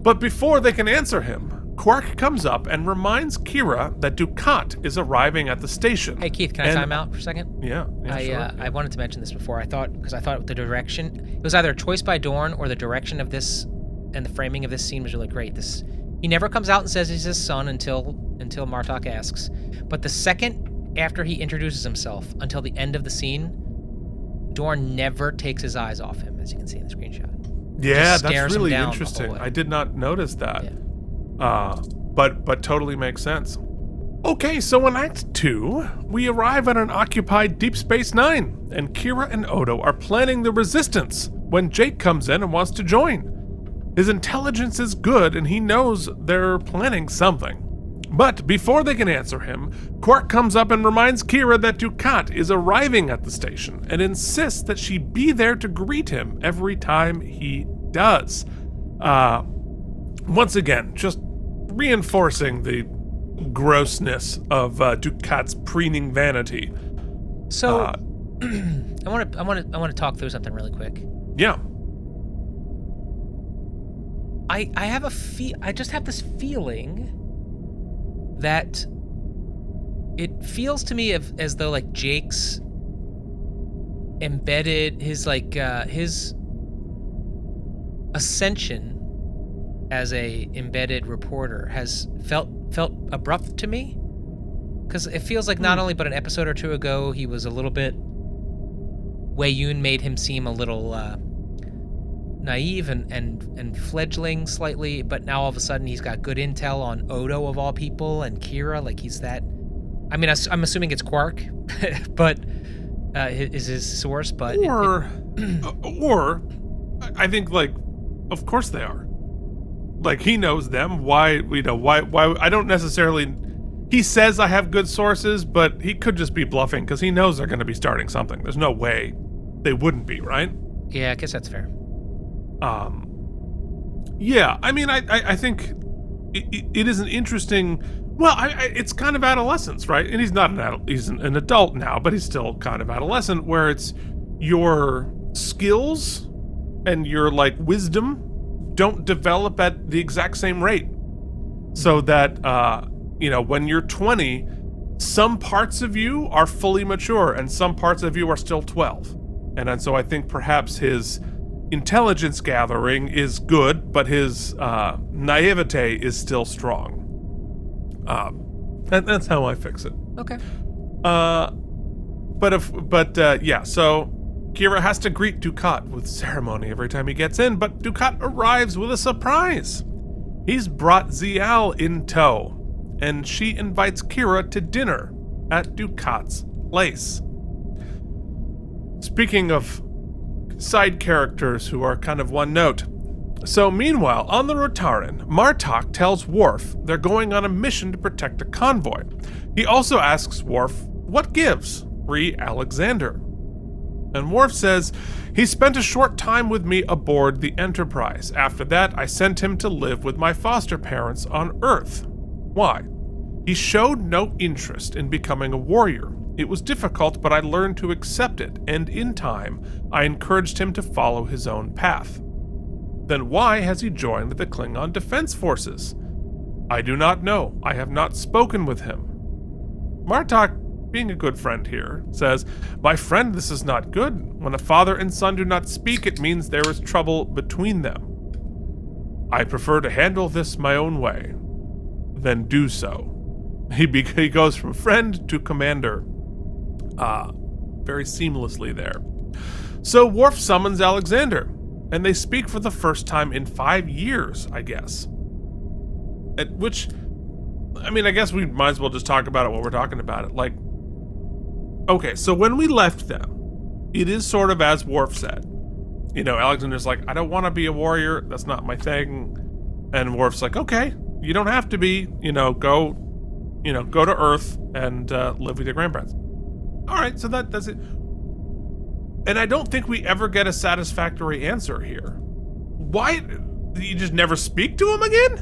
But before they can answer him, Quark comes up and reminds Kira that Dukat is arriving at the station. Hey, Keith, can I time out for a second? Yeah, sure. I wanted to mention this before. I thought the direction, it was either a choice by Dorn or the direction of this and the framing of this scene was really great. He never comes out and says he's his son until Martok asks. But the second after he introduces himself until the end of the scene, Dorn never takes his eyes off him, as you can see in the screenshot. Yeah, that's really interesting. I did not notice that. Yeah. But totally makes sense. Okay, so in Act 2, we arrive at an occupied Deep Space Nine, and Kira and Odo are planning the resistance when Jake comes in and wants to join. His intelligence is good, and he knows they're planning something. But before they can answer him, Quark comes up and reminds Kira that Dukat is arriving at the station and insists that she be there to greet him every time he does. Once again, just reinforcing the grossness of Dukat's preening vanity. So, I want to talk through something really quick. Yeah. I just have this feeling that it feels to me as though like Jake's embedded his ascension as a embedded reporter has felt abrupt to me, because it feels like not only but an episode or two ago he was a little bit, Wei Yun made him seem a little naive and fledgling slightly, but now all of a sudden he's got good intel on Odo of all people and Kira, like he's that. I mean, I'm assuming it's Quark, but is his source, but or I think like, of course they are. Like he knows them. Why I don't necessarily. He says I have good sources, but he could just be bluffing because he knows they're going to be starting something. There's no way they wouldn't be, right? Yeah, I guess that's fair. Yeah, I mean, I think it is an interesting. Well, it's kind of adolescence, right? And he's not he's an adult now, but he's still kind of adolescent, where it's your skills and your like wisdom don't develop at the exact same rate. so that when you're 20, some parts of you are fully mature and some parts of you are still 12. And so I think perhaps his intelligence gathering is good, but his naivete is still strong. That's how I fix it. Okay. So Kira has to greet Dukat with ceremony every time he gets in, but Dukat arrives with a surprise. He's brought Zial in tow, and she invites Kira to dinner at Dukat's place. Speaking of side characters who are kind of one note. So meanwhile, on the Rotaran, Martok tells Worf they're going on a mission to protect a convoy. He also asks Worf what gives re Alexander. And Worf says, he spent a short time with me aboard the Enterprise. After that, I sent him to live with my foster parents on Earth. Why? He showed no interest in becoming a warrior. It was difficult, but I learned to accept it, and in time, I encouraged him to follow his own path. Then why has he joined the Klingon Defense Forces? I do not know. I have not spoken with him. Martok, being a good friend here, says, my friend, this is not good. When a father and son do not speak, it means there is trouble between them. I prefer to handle this my own way. Then do so. He goes from friend to commander. Very seamlessly there. So Worf summons Alexander, and they speak for the first time in 5 years, I guess. I guess we might as well just talk about it while we're talking about it. Okay, so when we left them, it is sort of as Worf said. Alexander's like, I don't want to be a warrior. That's not my thing. And Worf's like, okay, you don't have to be. Go to Earth and live with your grandparents. All right, so that's it. And I don't think we ever get a satisfactory answer here. Why? Did you just never speak to him again?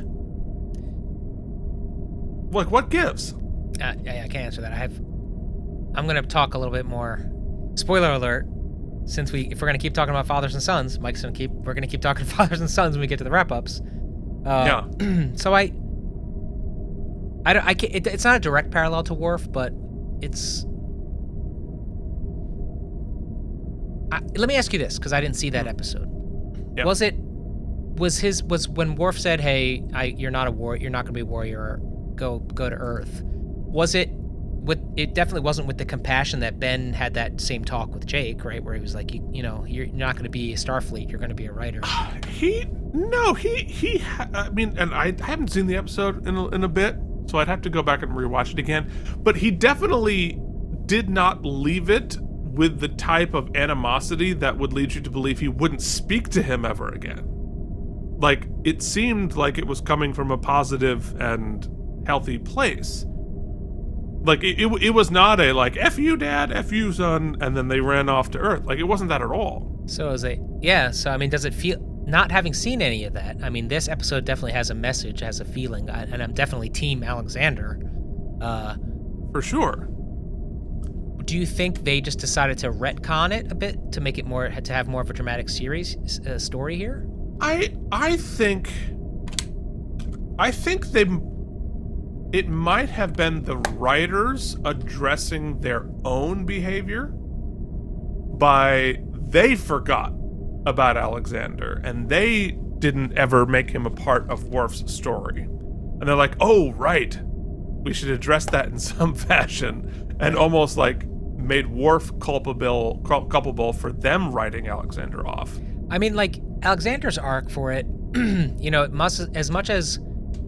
What gives? I can't answer that. I'm going to talk a little bit more. Spoiler alert. If we're going to keep talking about fathers and sons, we're going to keep talking fathers and sons when we get to the wrap-ups. Yeah. So it's not a direct parallel to Worf, but it's. Let me ask you this, because I didn't see that episode. Yep. Was when Worf said, "Hey, you're not going to be a warrior. Go to Earth." Was it? It definitely wasn't with the compassion that Ben had that same talk with Jake, right? Where he was like, you're not going to be a Starfleet. You're going to be a writer. I haven't seen the episode in a bit, so I'd have to go back and rewatch it again. But he definitely did not leave it with the type of animosity that would lead you to believe he wouldn't speak to him ever again. It seemed like it was coming from a positive and healthy place. It was not a F you dad, F you son, and then they ran off to Earth. It wasn't that at all. So does it feel, not having seen any of that, this episode definitely has a message, has a feeling, and I'm definitely team Alexander. For sure. Do you think they just decided to retcon it a bit to make it to have more of a dramatic series story here? I think it might have been the writers addressing their own behavior they forgot about Alexander and they didn't ever make him a part of Worf's story. And they're like, oh, right, we should address that in some fashion, and almost made Worf culpable for them writing Alexander off. Alexander's arc for it, it must, as much as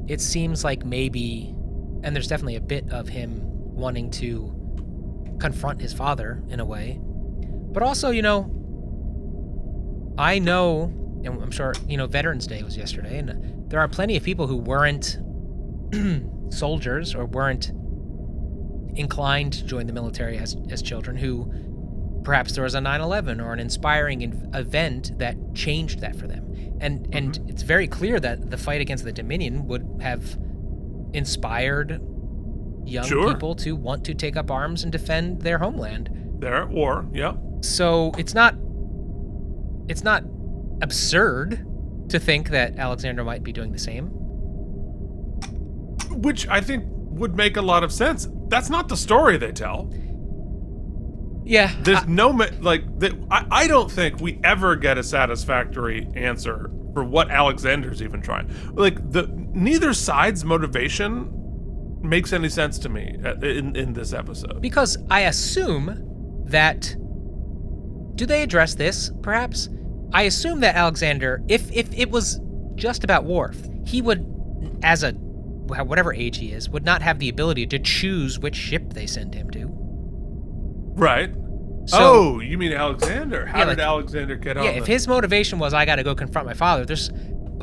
it seems like maybe, and there's definitely a bit of him wanting to confront his father in a way, but also, I know, and I'm sure, Veterans Day was yesterday, and there are plenty of people who weren't soldiers or weren't inclined to join the military as children, who perhaps there was a 9/11 or an inspiring event that changed that for them. And it's very clear that the fight against the Dominion would have inspired young people to want to take up arms and defend their homeland. They're at war, yeah. So it's not absurd to think that Alexander might be doing the same. Which I think would make a lot of sense. That's not the story they tell. Yeah. There's I don't think we ever get a satisfactory answer for what Alexander's even trying. Neither side's motivation makes any sense to me in this episode. Because I assume that, do they address this, perhaps? I assume that Alexander, if it was just about Worf, he would, as a whatever age he is, would not have the ability to choose which ship they send him to. Right. So, you mean Alexander? How did Alexander get on? Yeah, if his motivation was, I got to go confront my father,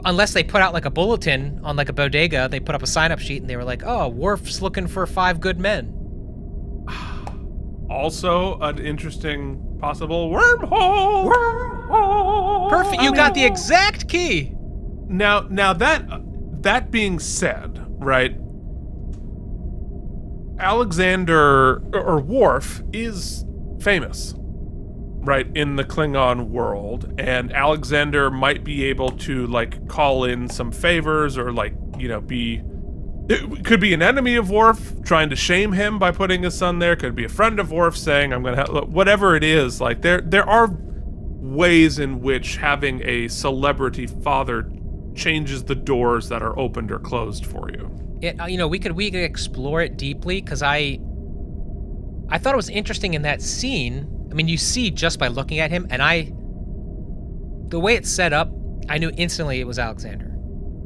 unless they put out like a bulletin on like a bodega, they put up a sign-up sheet and they were like, oh, Worf's looking for 5 good men. Also, an interesting possible wormhole. Perfect. You got the exact key. Now that being said, right? Alexander or Worf is famous, right, in the Klingon world, and Alexander might be able to like call in some favors or it could be an enemy of Worf trying to shame him by putting his son there. Could be a friend of Worf saying, I'm gonna have, whatever it is. Like there are ways in which having a celebrity father changes the doors that are opened or closed for you. We could explore it deeply, because I thought it was interesting in that scene. I mean, you see just by looking at him, and the way it's set up, I knew instantly it was Alexander.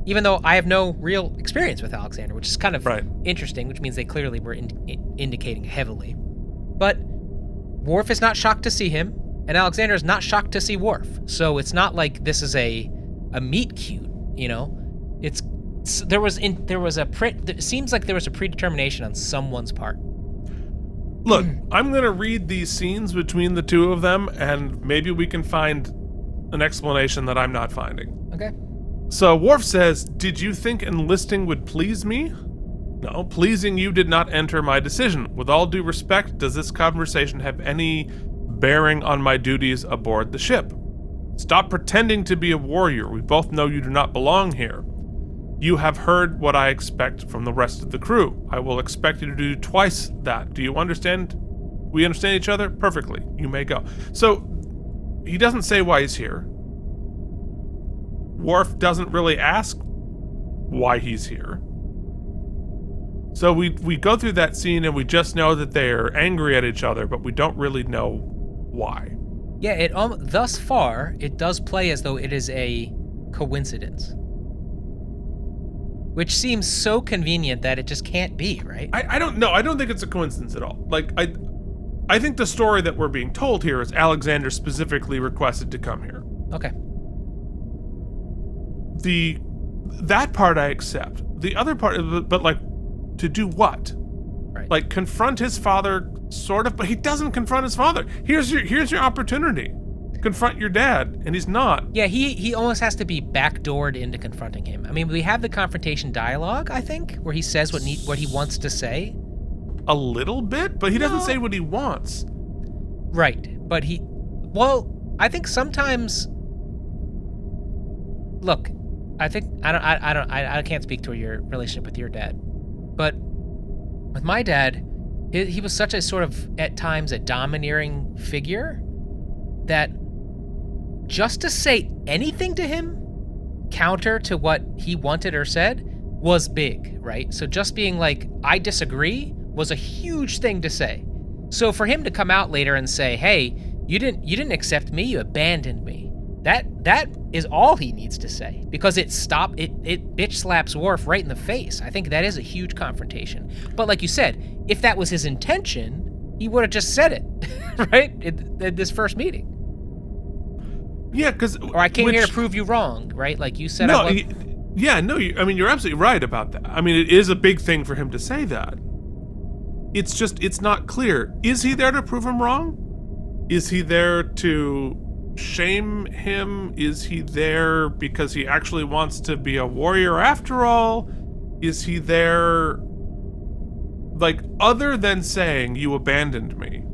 Even though I have no real experience with Alexander, which is kind of interesting, which means they clearly were indicating heavily. But Worf is not shocked to see him, and Alexander is not shocked to see Worf. So it's not like this is a meet cute, It seems like there was a predetermination on someone's part. Look, I'm going to read these scenes between the two of them, and maybe we can find an explanation that I'm not finding. Okay. So Worf says, did you think enlisting would please me? No, pleasing you did not enter my decision. With all due respect, does this conversation have any bearing on my duties aboard the ship? Stop pretending to be a warrior. We both know you do not belong here. You have heard what I expect from the rest of the crew. I will expect you to do twice that. Do you understand? We understand each other? Perfectly. You may go. So, he doesn't say why he's here. Worf doesn't really ask why he's here. So we go through that scene and we just know that they're angry at each other, but we don't really know why. Yeah, thus far, it does play as though it is a coincidence. Which seems so convenient that it just can't be, right? I don't know. I don't think it's a coincidence at all. I think the story that we're being told here is Alexander specifically requested to come here. Okay. That part I accept. The other part, but to do what? Right. Confront his father, sort of, but he doesn't confront his father. Here's your opportunity. Confront your dad, and he's not. Yeah, he almost has to be backdoored into confronting him. I mean, we have the confrontation dialogue, I think, where he says what he wants to say. A little bit, but he doesn't say what he wants. Right, but I think sometimes. Look, I think I can't speak to your relationship with your dad, but with my dad, he was such a sort of at times a domineering figure that just to say anything to him counter to what he wanted or said was big, right? So just being like, I disagree was a huge thing to say. So for him to come out later and say, hey, you didn't accept me, you abandoned me. That is all he needs to say, because it bitch slaps Worf right in the face. I think that is a huge confrontation. But like you said, if that was his intention, he would have just said it, right? In this first meeting. Yeah, because... Or I came here to prove you wrong, right? Like you said... No, you're absolutely right about that. I mean, it is a big thing for him to say that. It's not clear. Is he there to prove him wrong? Is he there to shame him? Is he there because he actually wants to be a warrior after all? Is he there... other than saying, you abandoned me,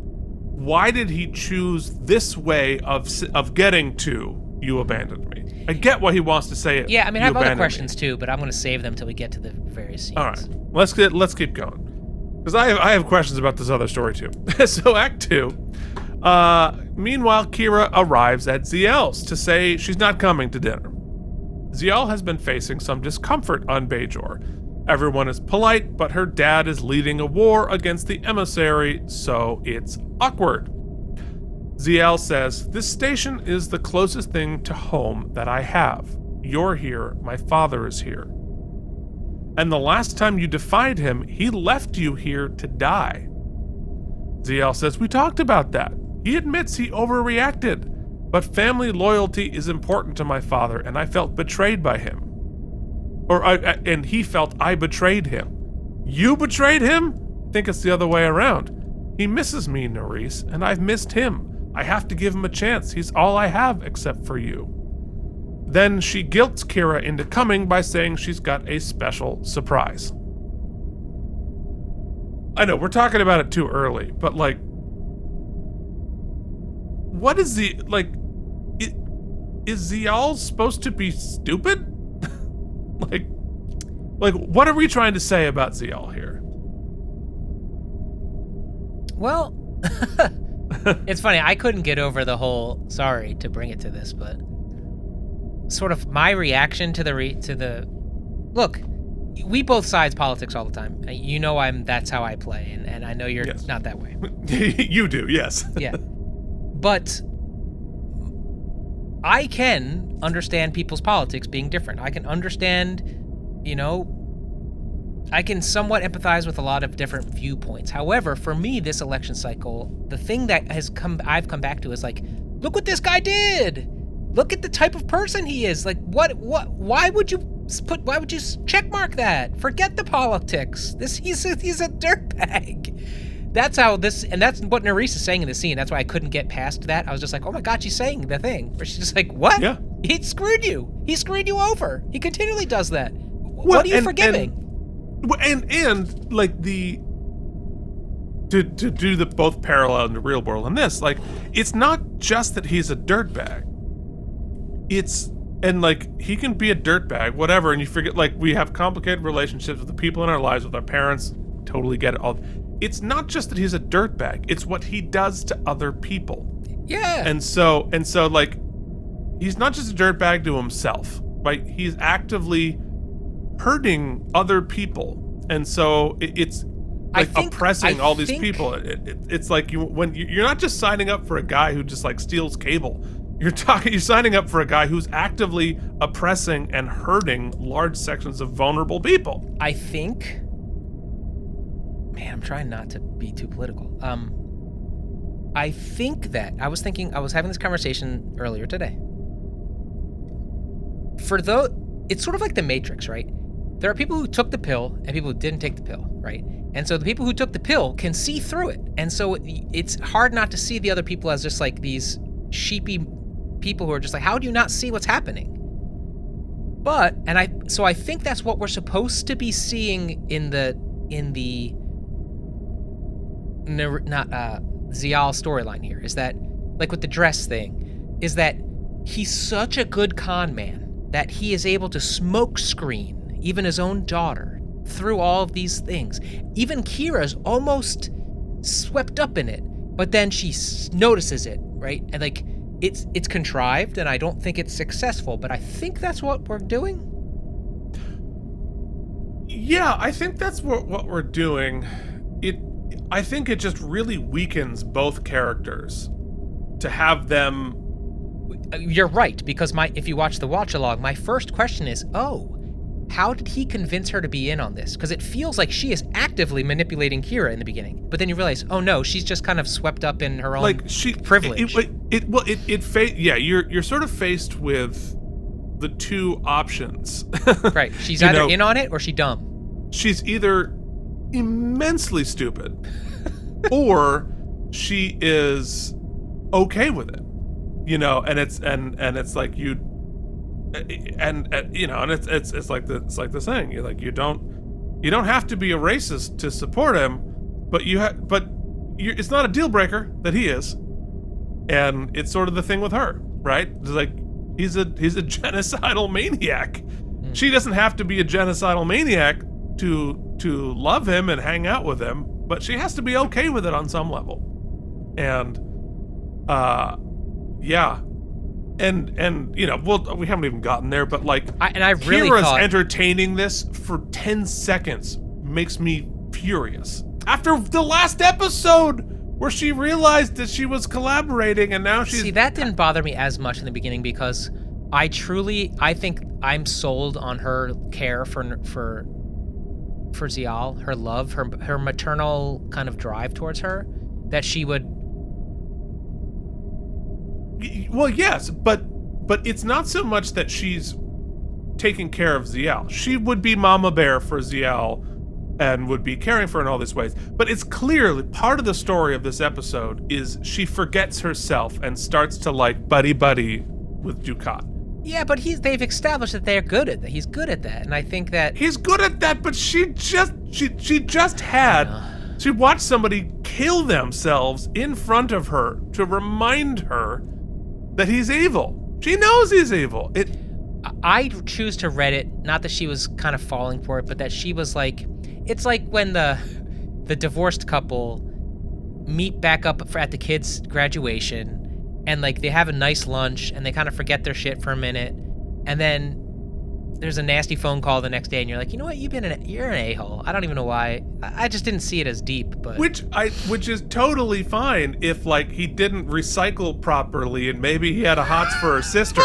why did he choose this way of getting to, you abandoned me? I get what he wants to say. Yeah, I mean, I You have other abandoned me. questions too, but I'm going to save them till we get to the various scenes. All right, let's keep going, because I have questions about this other story too. So Act 2. Meanwhile, Kira arrives at Ziel's to say she's not coming to dinner. Ziel has been facing some discomfort on Bajor. Everyone is polite, but her dad is leading a war against the emissary, so it's awkward. Ziel says, "This station is the closest thing to home that I have. You're here, my father is here. And the last time you defied him, he left you here to die." Ziel says, "We talked about that. He admits he overreacted, but family loyalty is important to my father, and I felt betrayed by him. And he felt I betrayed him. You betrayed him? I think it's the other way around. He misses me, Nerys, and I've missed him. I have to give him a chance. He's all I have except for you." Then she guilts Kira into coming by saying she's got a special surprise. I know, we're talking about it too early, but like, what is the, like, is Zial supposed to be stupid? like, what are we trying to say about Zial here? Well, it's funny. I couldn't get over the whole, sorry to bring it to this, but sort of my reaction to the look, we both sides politics all the time. You know, that's how I play, and I know you're Yes. not that way. You do, yes. Yeah. But I can understand people's politics being different. I can understand, I can somewhat empathize with a lot of different viewpoints. However, for me, this election cycle, the thing that I've come back to is like, look what this guy did. Look at the type of person he is. Like, why would you checkmark that? Forget the politics. He's a dirtbag. That's how this, and that's what Nerys is saying in the scene. That's why I couldn't get past that. I was just like, oh my God, she's saying the thing. Where she's just like, what? Yeah. He screwed you. He screwed you over. He continually does that. What are you forgiving? And like to do the both parallel in the real world and this, like, it's not just that he's a dirtbag. And like, he can be a dirtbag, whatever, and you forget, like, we have complicated relationships with the people in our lives, with our parents, totally get it all. It's not just that he's a dirtbag, it's what he does to other people. Yeah. And so like, he's not just a dirtbag to himself, right? He's actively hurting other people. And so it's like oppressing all these people. It's like you're not just signing up for a guy who just like steals cable. You're signing up for a guy who's actively oppressing and hurting large sections of vulnerable people. I think, man, I'm trying not to be too political. I think that I was having this conversation earlier today. It's sort of like the Matrix, right? There are people who took the pill and people who didn't take the pill, right? And so the people who took the pill can see through it. And so it's hard not to see the other people as just like these sheepy people who are just like, how do you not see what's happening? So I think that's what we're supposed to be seeing in the Zial storyline here, is that, like with the dress thing, is that he's such a good con man that he is able to smoke screen even his own daughter through all of these things. Even Kira's almost swept up in it, but then she notices it, right? And like, it's contrived, and I don't think it's successful, but I think that's what we're doing. Yeah, I think that's what we're doing. I think it just really weakens both characters to have them. You're right, because if you watch the watch-along, my first question is, how did he convince her to be in on this? Because it feels like she is actively manipulating Kira in the beginning, but then you realize, oh no, she's just kind of swept up in her own privilege. You're sort of faced with the two options. Right, she's either in on it or she's dumb. She's either immensely stupid or she is okay with it, and it's like it's like the saying, you don't have to be a racist to support him, but it's not a deal breaker that he is. And it's sort of the thing with her, right? It's like, He's a genocidal maniac. She doesn't have to be a genocidal maniac to love him and hang out with him, but she has to be okay with it on some level. And yeah. And you know, we haven't even gotten there, but like I really Kira's thought entertaining this for 10 seconds makes me furious. After the last episode where she realized that she was collaborating and now she's... See, that didn't bother me as much in the beginning because I think I'm sold on her care for Zial, her love, her maternal kind of drive towards her, that she would... Well, yes, but it's not so much that she's taking care of Zial. She would be Mama Bear for Zial and would be caring for her in all these ways. But it's clearly part of the story of this episode is she forgets herself and starts to like buddy with Dukat. Yeah, but they've established that they're good at that. He's good at that, and I think that he's good at that. But she watched somebody kill themselves in front of her to remind her that he's evil. She knows he's evil. I choose to read it, not that she was kind of falling for it, but that she was like, it's like when the divorced couple meet back up at the kids' graduation, and like they have a nice lunch, and they kind of forget their shit for a minute, and then there's a nasty phone call the next day, and you're like, you know what, you're an a-hole. I don't even know why. I just didn't see it as deep, but which is totally fine if like he didn't recycle properly and maybe he had a hots for her sister.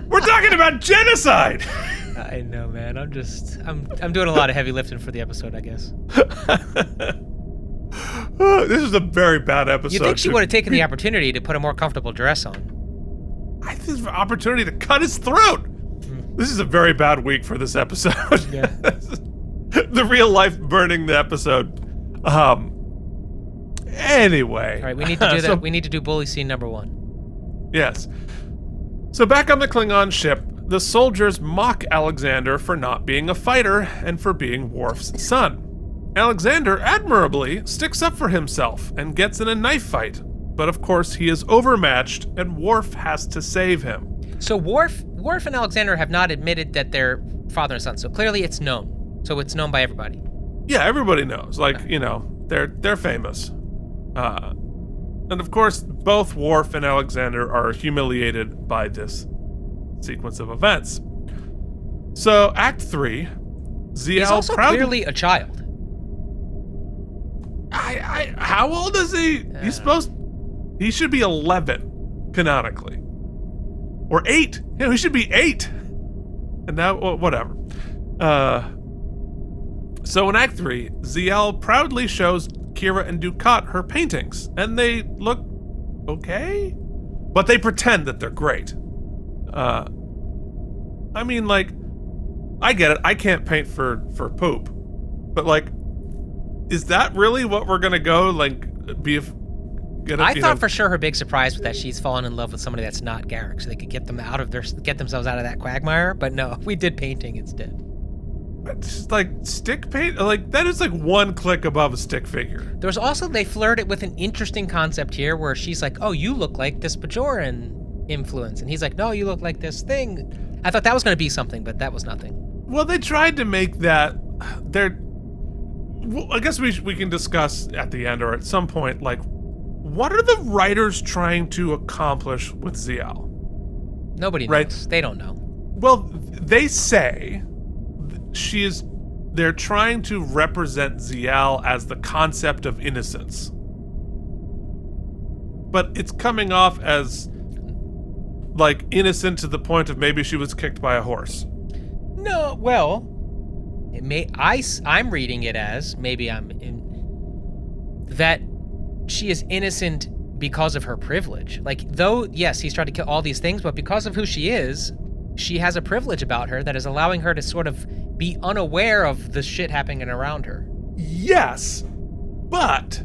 We're talking about genocide. I know, man. I'm doing a lot of heavy lifting for the episode, I guess. This is a very bad episode. You think she would have taken the opportunity to put a more comfortable dress on? I think it's an opportunity to cut his throat. This is a very bad week for this episode. Yeah. The real life burning the episode. Anyway. All right, we need to do that. We need to do bully scene number 1. Yes. So back on the Klingon ship, the soldiers mock Alexander for not being a fighter and for being Worf's son. Alexander admirably sticks up for himself and gets in a knife fight, but of course he is overmatched and Worf has to save him. So Worf and Alexander have not admitted that they're father and son, so clearly it's known. So it's known by everybody. Yeah, everybody knows. Like, you know, they're famous. And of course, both Worf and Alexander are humiliated by this sequence of events. So, Act 3, Zial He's also clearly a child. How old is he? He should be 11, canonically. Or 8. Yeah, he should be 8. And now, whatever. So in Act 3, Zial proudly shows Kira and Dukat her paintings, and they look okay, but they pretend that they're great. I mean, like, I get it. I can't paint for poop, but like, is that really what we're gonna go like be? I thought for sure her big surprise was that she's fallen in love with somebody that's not Garrick, so they could get themselves out of that quagmire. But no, we did painting instead. It's like stick paint, like that is like one click above a stick figure. There was also, they flirted with an interesting concept here where she's like, oh, you look like this Bajoran influence, and he's like, no, you look like this thing. I thought that was going to be something, but that was nothing. Well, they tried to make that I guess we can discuss at the end or at some point, like, what are the writers trying to accomplish with Zial? Nobody knows. Right? They don't know. Well, they say they're trying to represent Zial as the concept of innocence. But it's coming off as like innocent to the point of maybe she was kicked by a horse. No, well, I'm reading it as that she is innocent because of her privilege. Like, though, yes, he's tried to kill all these things, but because of who she is, she has a privilege about her that is allowing her to sort of be unaware of the shit happening around her. Yes, but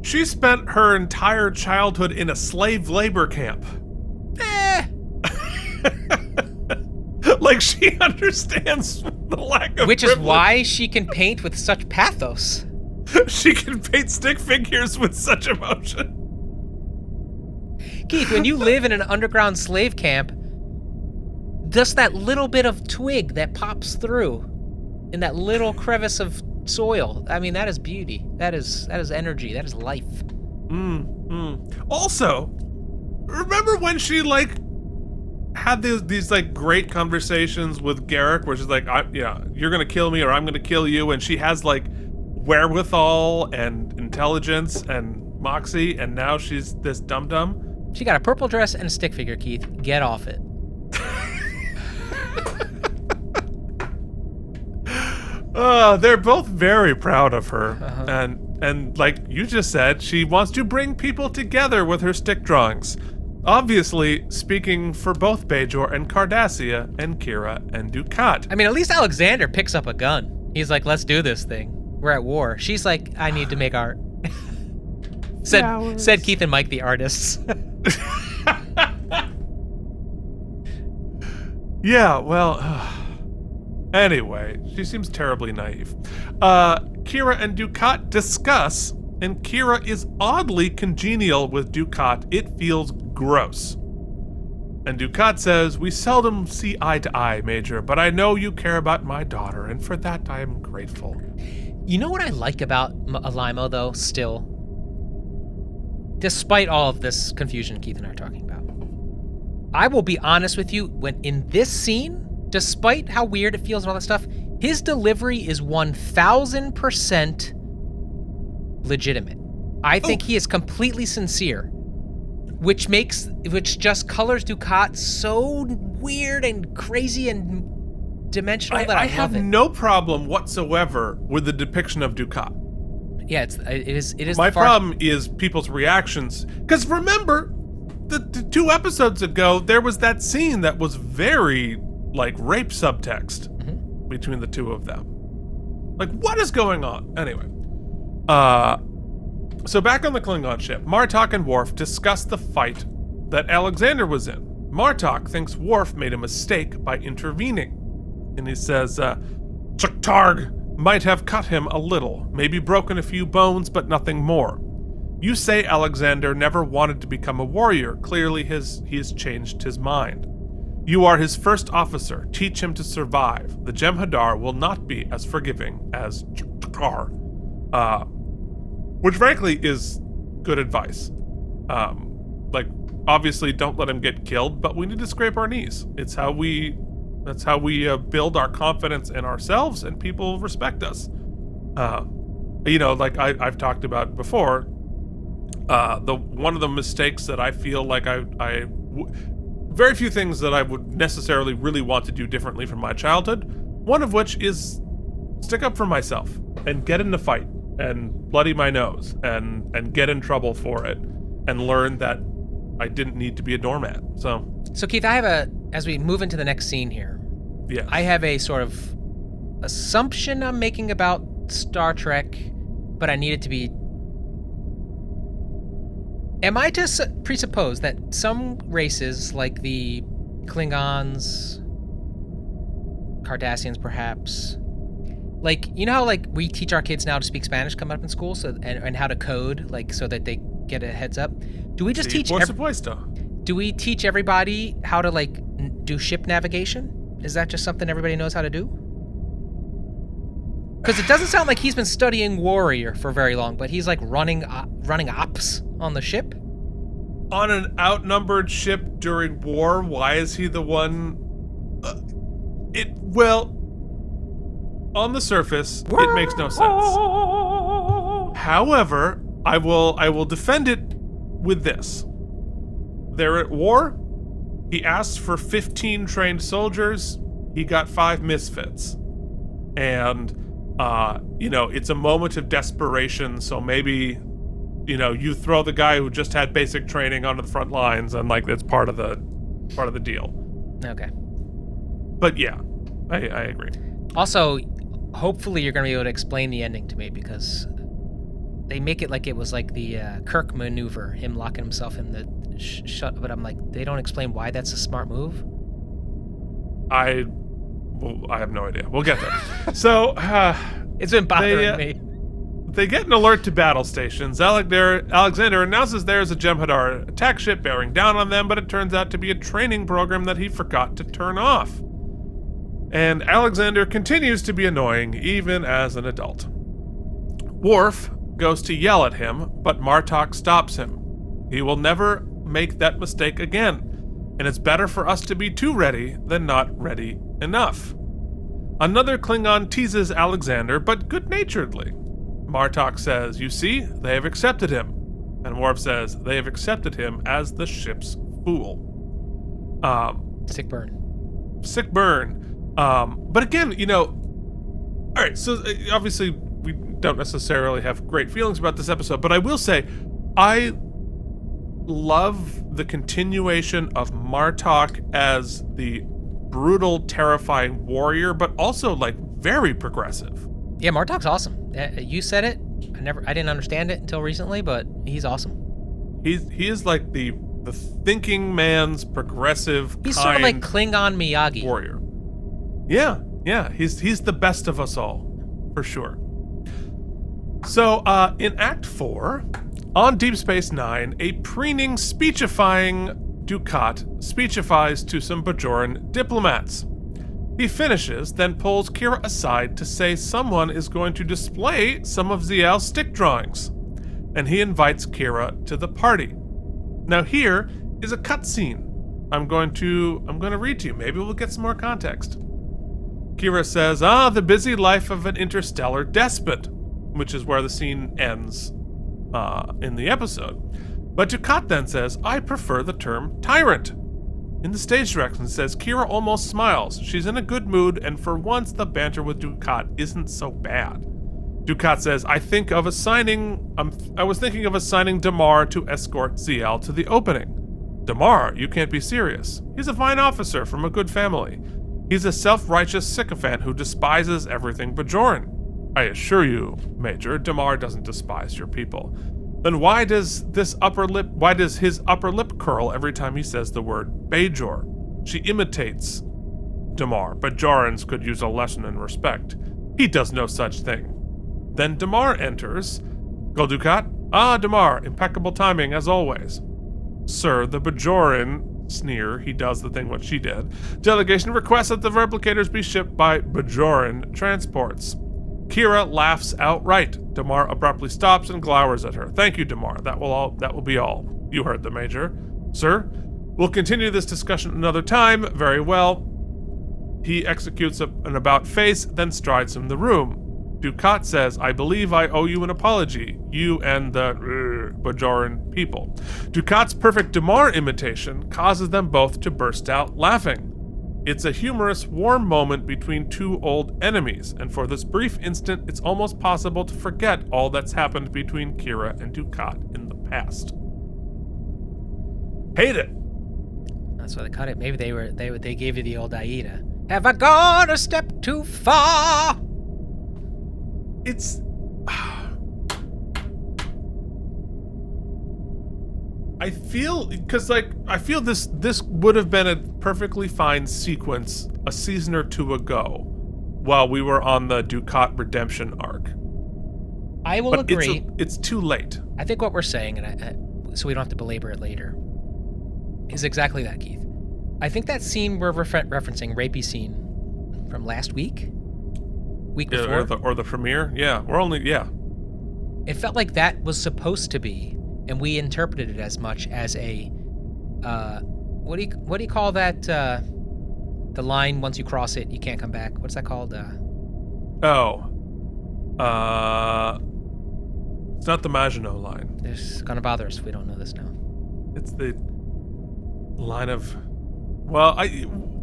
she spent her entire childhood in a slave labor camp. Like, she understands the lack of Which privilege. is why she can paint with such pathos. She can paint stick figures with such emotion. Keith, when you live in an underground slave camp, just that little bit of twig that pops through in that little crevice of soil, I mean, that is beauty. That is energy. That is life. Also, remember when she like had these like great conversations with Garrick, where she's like, you're gonna kill me or I'm gonna kill you, and she has like wherewithal and intelligence and moxie, and now she's this dum-dum. She got a purple dress and a stick figure, Keith. Get off it. They're both very proud of her, and like you just said, she wants to bring people together with her stick drawings. Obviously, speaking for both Bajor and Cardassia and Kira and Dukat. I mean, at least Alexander picks up a gun. He's like, let's do this thing. We're at war. She's like, I need to make art. said Keith and Mike, the artists. Yeah, well, anyway, she seems terribly naive. Kira and Dukat discuss, and Kira is oddly congenial with Dukat. It feels gross. And Dukat says, we seldom see eye to eye, Major, but I know you care about my daughter, and for that I am grateful. You know what I like about Alimo, though, still? Despite all of this confusion Keith and I are talking about. I will be honest with you, when in this scene, despite how weird it feels and all that stuff, his delivery is 1000% legitimate. I think he is completely sincere, which just colors Dukat so weird and crazy and dimensional that I love have it. no problem whatsoever with the depiction of Dukat. Yeah, it is. My problem is people's reactions. Because remember, the 2 episodes ago, there was that scene that was very, like, rape subtext between the two of them. Like, what is going on? Anyway. So back on the Klingon ship, Martok and Worf discuss the fight that Alexander was in. Martok thinks Worf made a mistake by intervening. And he says, Chuktarg might have cut him a little, maybe broken a few bones, but nothing more. You say Alexander never wanted to become a warrior. Clearly he has changed his mind. You are his first officer. Teach him to survive. The Jem'Hadar will not be as forgiving as Chuktar. Which frankly is good advice. Like, obviously don't let him get killed, but we need to scrape our knees. That's how we build our confidence in ourselves, and people respect us. Like I've talked about before, one of the mistakes that I feel like very few things that I would necessarily really want to do differently from my childhood, one of which is stick up for myself and get in the fight and bloody my nose and get in trouble for it and learn that I didn't need to be a doormat. So Keith, as we move into the next scene here, yeah, I have a sort of assumption I'm making about Star Trek, but I need it to be. Am I to presuppose that some races, like the Klingons, Cardassians perhaps, like, you know how like we teach our kids now to speak Spanish coming up in school, and how to code, like, so that they get a heads up? Do we just teach everybody how to like do ship navigation? Is that just something everybody knows how to do? Because it doesn't sound like he's been studying warrior for very long, but he's like running ops on the ship. On an outnumbered ship during war, why is he the one? On the surface, it makes no sense. However, I will defend it with this. They're at war. He asked for 15 trained soldiers. He got 5 misfits. And, it's a moment of desperation, so maybe, you throw the guy who just had basic training onto the front lines, and, like, that's part of the deal. Okay. But, yeah, I agree. Also, hopefully you're going to be able to explain the ending to me, because they make it like it was like the Kirk maneuver, him locking himself in the shut, but I'm like, they don't explain why that's a smart move. I have no idea. We'll get there. So it's been bothering me. they get an alert to battle stations. Alexander announces there's a Jem'Hadar attack ship bearing down on them, but it turns out to be a training program that he forgot to turn off. And Alexander continues to be annoying, even as an adult. Worf goes to yell at him, but Martok stops him. He will never make that mistake again, and it's better for us to be too ready than not ready enough. Another Klingon teases Alexander, but good-naturedly. Martok says, "You see, they have accepted him." And Worf says, "They have accepted him as the ship's fool." Sick burn. Sick burn. But again, all right, so obviously we don't necessarily have great feelings about this episode, but I will say, I love the continuation of Martok as the brutal, terrifying warrior, but also like very progressive. Yeah, Martok's awesome. You said it. I didn't understand it until recently, but he's awesome. He is like the thinking man's progressive, He's kind sort of like Klingon Miyagi. warrior. Yeah, he's the best of us all, for sure. So, in Act 4, on Deep Space Nine, a preening, speechifying Dukat speechifies to some Bajoran diplomats. He finishes, then pulls Kira aside to say someone is going to display some of Zial's stick drawings, and he invites Kira to the party. Now here is a cutscene. I'm going to read to you. Maybe we'll get some more context. Kira says, the busy life of an interstellar despot, which is where the scene ends in the episode. But Dukat then says, I prefer the term tyrant. In the stage direction says, Kira almost smiles. She's in a good mood, and for once the banter with Dukat isn't so bad. Dukat says, I was thinking of assigning Damar to escort Zial to the opening. Damar, you can't be serious. He's a fine officer from a good family. He's a self-righteous sycophant who despises everything Bajoran. I assure you, Major, Damar doesn't despise your people. Then why does his upper lip curl every time he says the word Bajor? She imitates Damar. Bajorans could use a lesson in respect. He does no such thing. Then Damar enters. Gul Dukat? Damar, impeccable timing as always. Sir, the Bajoran, sneer, he does the thing what she did. Delegation requests that the replicators be shipped by Bajoran transports. Kira laughs outright. Damar abruptly stops and glowers at her. Thank you, Damar. That will be all. You heard the Major. Sir, we'll continue this discussion another time. Very well. He executes an about face, then strides from the room. Dukat says, I believe I owe you an apology, you and the Bajoran people. Dukat's perfect Damar imitation causes them both to burst out laughing. It's a humorous, warm moment between two old enemies, and for this brief instant, it's almost possible to forget all that's happened between Kira and Dukat in the past. Hate it. That's why they cut it. Maybe they gave you the old Aida. Have I gone a step too far? It's... I feel this would have been a perfectly fine sequence a season or two ago while we were on the Dukat redemption arc. I will agree. It's too late. I think what we're saying, so we don't have to belabor it later, is exactly that, Keith. I think that scene we're referencing, rapey scene from last week before, or the premiere. Yeah, it felt like that was supposed to be, and we interpreted it as much as a what do you call that? The line once you cross it, you can't come back. What's that called? It's not the Maginot line. It's gonna bother us if we don't know this now. It's the line of,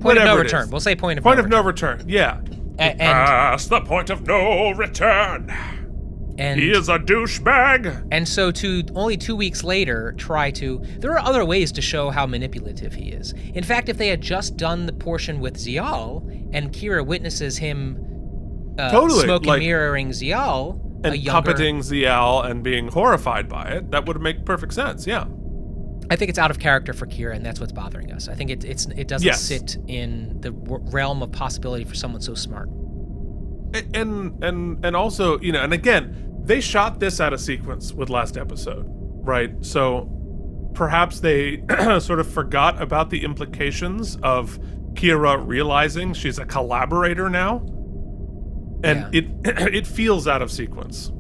point of no return. We'll say point of no return. Yeah. Past the point of no return. And he is a douchebag. And so to only 2 weeks later there are other ways to show how manipulative he is. In fact, if they had just done the portion with Zial and Kira witnesses him smoke and mirroring Zial, and puppeting Zial and being horrified by it, that would make perfect sense, yeah. I think it's out of character for Kira, and that's what's bothering us. I think it doesn't sit in the realm of possibility for someone so smart. And also, and again, they shot this out of sequence with last episode, right? So perhaps they sort of forgot about the implications of Kira realizing she's a collaborator now, and it feels out of sequence.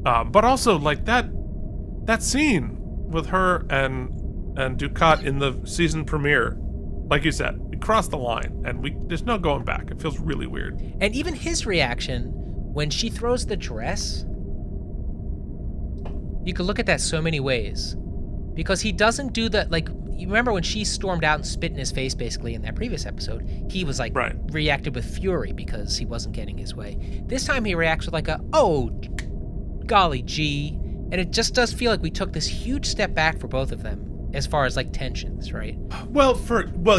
But also, like that scene with her and Dukat in the season premiere, like you said, we crossed the line, and there's no going back. It feels really weird. And even his reaction when she throws the dress, you could look at that so many ways, because he doesn't do that. Like, you remember when she stormed out and spit in his face, basically, in that previous episode, he was like, reacted with fury because he wasn't getting his way. This time he reacts with like oh, golly gee. And it just does feel like we took this huge step back for both of them as far as like tensions, right? Well,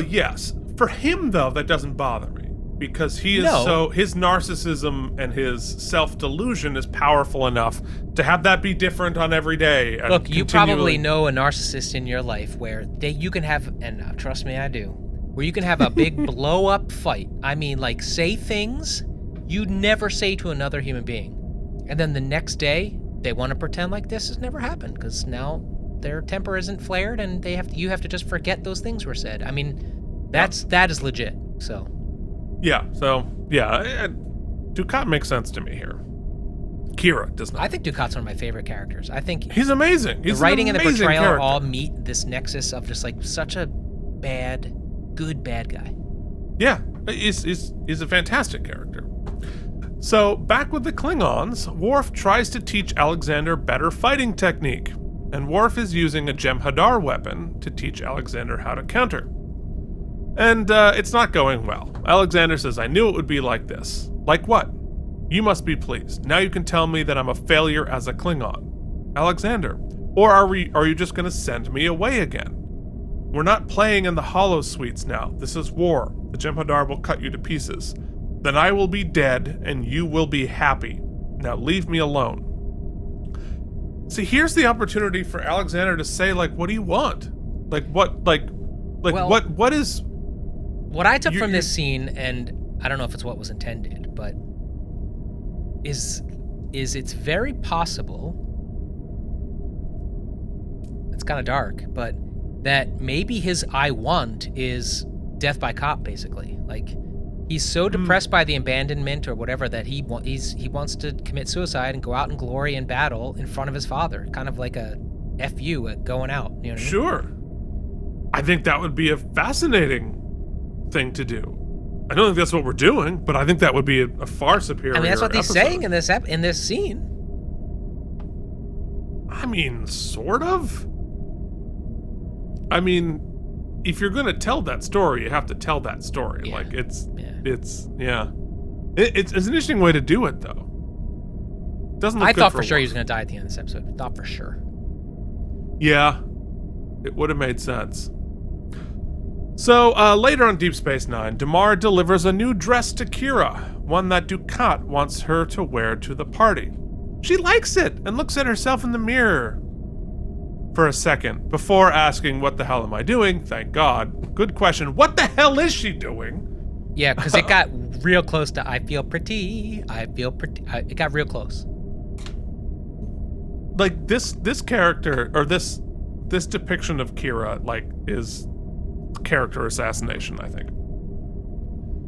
yes. For him, though, that doesn't bother me, because he is his narcissism and his self-delusion is powerful enough to have that be different on every day. And look, you probably know a narcissist in your life where you can have, and trust me, I do, where you can have a big blow-up fight. I mean, like, say things you'd never say to another human being. And then the next day, they want to pretend like this has never happened because now their temper isn't flared, and you have to just forget those things were said. I mean, that is legit. So Dukat makes sense to me here. Kira does not. I think Dukat's one of my favorite characters. I think he's amazing. The writing and the portrayal all meet this nexus of just like such a good bad guy. Yeah, he's a fantastic character. So, back with the Klingons, Worf tries to teach Alexander better fighting technique, and Worf is using a Jem'Hadar weapon to teach Alexander how to counter. And it's not going well. Alexander says, I knew it would be like this. Like what? You must be pleased. Now you can tell me that I'm a failure as a Klingon. Alexander, or are you just going to send me away again? We're not playing in the hollow suites now. This is war. The Jem'Hadar will cut you to pieces. Then I will be dead, and you will be happy. Now leave me alone. See, here's the opportunity for Alexander to say, like, what do you want? What is... What I took from this scene, and I don't know if it's what was intended, but is it's very possible, it's kind of dark, but that maybe his I want is death by cop, basically. Like, he's so depressed by the abandonment or whatever that he wants to commit suicide and go out in glory and battle in front of his father, kind of like a F.U. at going out. You know what I mean? Sure. I think that would be a fascinating thing to do. I don't think that's what we're doing, but I think that would be a far superior. I mean, that's what he's episode. saying in this scene. I mean, sort of. I mean, if you're going to tell that story, you have to tell that story. Yeah. Like it's an interesting way to do it, though. Doesn't look I good thought for sure Worf. he was going to die at the end of this episode. Thought for sure. Yeah, it would have made sense. So later on Deep Space Nine, Damar delivers a new dress to Kira, one that Dukat wants her to wear to the party. She likes it and looks at herself in the mirror for a second before asking, what the hell am I doing? Thank God. Good question. What the hell is she doing? Yeah, because it got real close to I feel pretty. It got real close. Like this character, or this depiction of Kira, like, is character assassination, I think.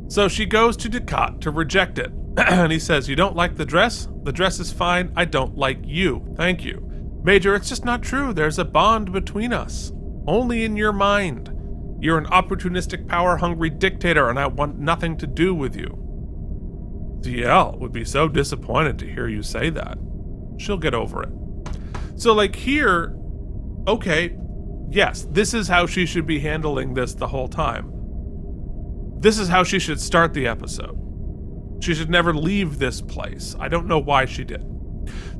So she goes to Dukat to reject it. And he says, you don't like the dress? The dress is fine. I don't like you. Thank you. Major, it's just not true. There's a bond between us. Only in your mind. You're an opportunistic, power-hungry dictator, and I want nothing to do with you. DL would be so disappointed to hear you say that. She'll get over it. So, like, here, okay, yes, this is how she should be handling this the whole time. This is how she should start the episode. She should never leave this place. I don't know why she did.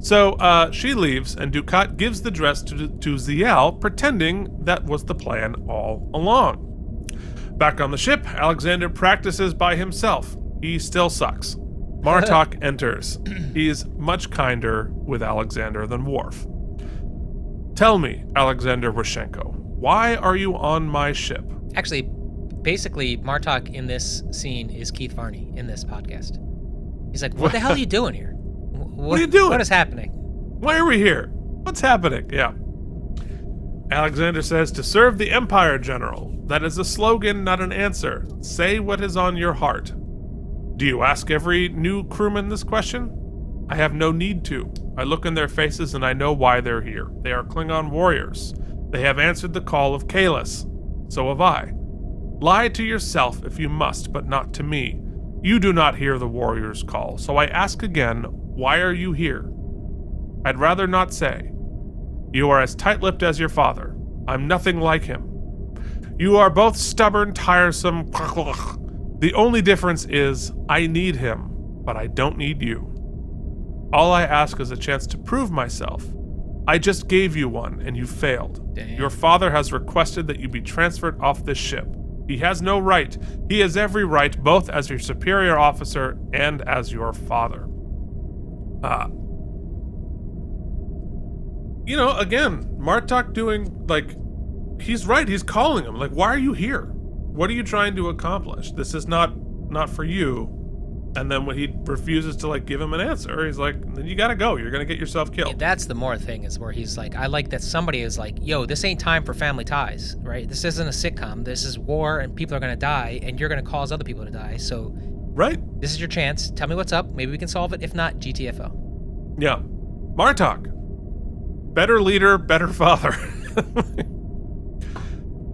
So she leaves, and Dukat gives the dress to Ziel, pretending that was the plan all along. Back on the ship, Alexander practices by himself. He still sucks. Martok enters. He is much kinder with Alexander than Worf. Tell me, Alexander Rashenko, why are you on my ship? Actually, basically, Martok in this scene is Keith Varney in this podcast. He's like, what the hell are you doing here? What are you doing? What is happening? Why are we here? What's happening? Yeah. Alexander says, to serve the Empire, General. That is a slogan, not an answer. Say what is on your heart. Do you ask every new crewman this question? I have no need to. I look in their faces and I know why they're here. They are Klingon warriors. They have answered the call of Kahless. So have I. Lie to yourself if you must, but not to me. You do not hear the warrior's call, so I ask again, why are you here? I'd rather not say. You are as tight-lipped as your father. I'm nothing like him. You are both stubborn, tiresome. The only difference is I need him, but I don't need you. All I ask is a chance to prove myself. I just gave you one, and you failed. Damn. Your father has requested that you be transferred off this ship. He has no right. He has every right, both as your superior officer and as your father. Again, Martok doing, he's right. He's calling him. Why are you here? What are you trying to accomplish? This is not for you. And then when he refuses to, give him an answer, he's like, then you gotta go. You're gonna get yourself killed. Yeah, that's the more thing, is where he's like, I like that somebody is like, yo, this ain't time for family ties, right? This isn't a sitcom. This is war, and people are gonna die, and you're gonna cause other people to die. So, right. This is your chance. Tell me what's up. Maybe we can solve it. If not, GTFO. Yeah. Martok. Better leader, better father.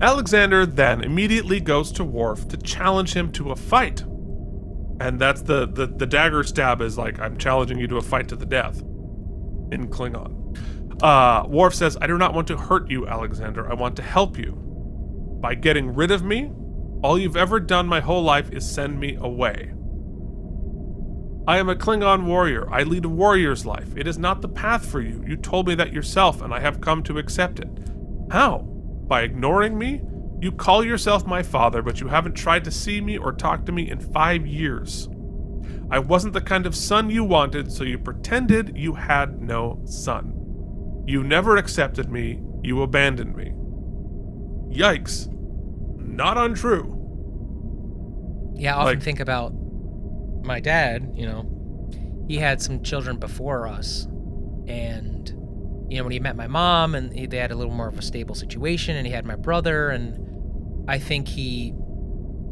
Alexander then immediately goes to Worf to challenge him to a fight. And that's the dagger stab is I'm challenging you to a fight to the death in Klingon. Worf says, I do not want to hurt you, Alexander. I want to help you. By getting rid of me, all you've ever done my whole life is send me away. I am a Klingon warrior. I lead a warrior's life. It is not the path for you. You told me that yourself, and I have come to accept it. How? By ignoring me? You call yourself my father, but you haven't tried to see me or talk to me in 5 years. I wasn't the kind of son you wanted, so you pretended you had no son. You never accepted me. You abandoned me. Yikes. Not untrue. Yeah, I often think about my dad, he had some children before us, and, when he met my mom, and they had a little more of a stable situation, and he had my brother, and I think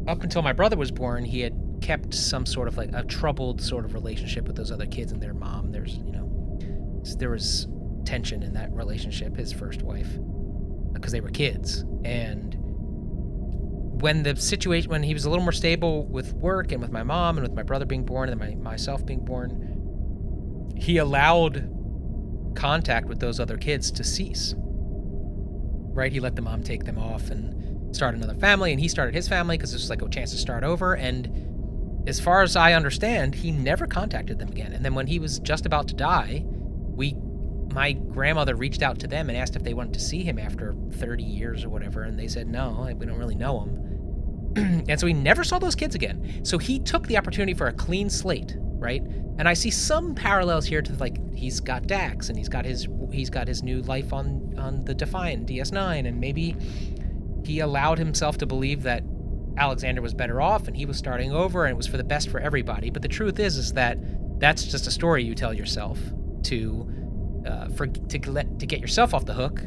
up until my brother was born, he had kept some sort of a troubled sort of relationship with those other kids and their mom. There was tension in that relationship, his first wife, because they were kids. And when he was a little more stable with work and with my mom and with my brother being born and then myself being born, he allowed contact with those other kids to cease. Right? He let the mom take them off and start another family, and he started his family because this was a chance to start over. And as far as I understand, he never contacted them again. And then when he was just about to die, my grandmother reached out to them and asked if they wanted to see him after 30 years or whatever, and they said no, we don't really know him. And so he never saw those kids again. So he took the opportunity for a clean slate, right? And I see some parallels here to he's got Dax, and he's got his new life on the Defiant DS9, and maybe he allowed himself to believe that Alexander was better off and he was starting over and it was for the best for everybody. But the truth is that that's just a story you tell yourself to get yourself off the hook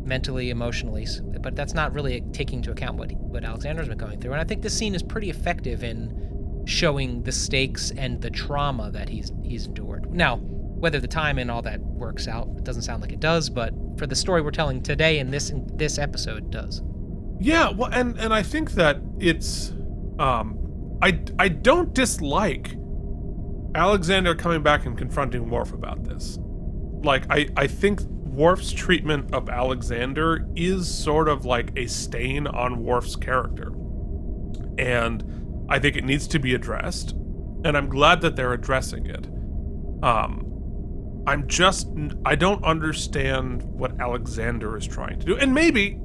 mentally, emotionally. But that's not really taking into account what Alexander's been going through. And I think this scene is pretty effective in showing the stakes and the trauma that he's endured. Now, whether the time and all that works out, it doesn't sound like it does, but for the story we're telling today in this episode, it does. Yeah, well, and I think that it's, I don't dislike Alexander coming back and confronting Worf about this. I think Worf's treatment of Alexander is sort of a stain on Worf's character. And I think it needs to be addressed, and I'm glad that they're addressing it. I don't understand what Alexander is trying to do. And maybe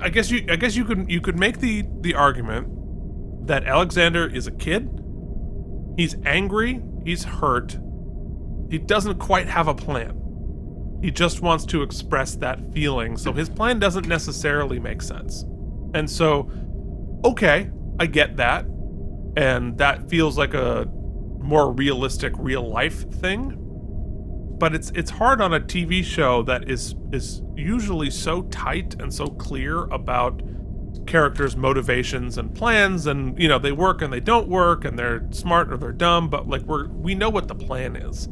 I guess you could make the argument that Alexander is a kid. He's angry, he's hurt. He doesn't quite have a plan. He just wants to express that feeling, so his plan doesn't necessarily make sense. And so, okay, I get that. And that feels like a more realistic real life thing. But it's hard on a TV show that is usually so tight and so clear about characters' motivations and plans, and you know, they work and they don't work, and they're smart or they're dumb, but like we know what the plan is.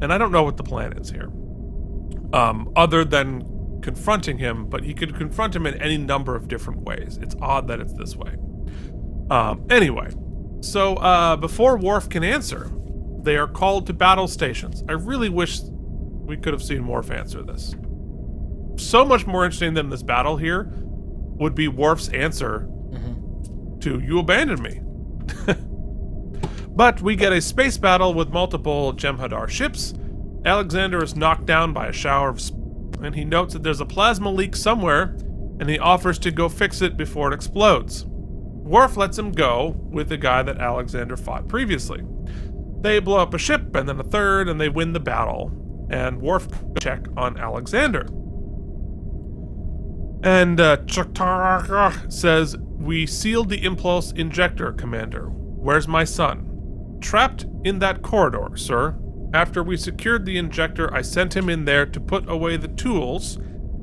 And I don't know what the plan is here. Other than confronting him, but he could confront him in any number of different ways. It's odd that it's this way. Anyway, so before Worf can answer, they are called to battle stations. I really wish we could have seen Worf answer this. So much more interesting than this battle here would be Worf's answer to "You abandoned me." But we get a space battle with multiple Jem'Hadar ships. Alexander is knocked down by a shower of and he notes that there's a plasma leak somewhere, and he offers to go fix it before it explodes. Worf lets him go with the guy that Alexander fought previously. They blow up a ship and then a third, and they win the battle. And Worf check on Alexander. And Chaktar says, "We sealed the impulse injector, Commander. Where's my son?" "Trapped in that corridor, sir. After we secured the injector, I sent him in there to put away the tools,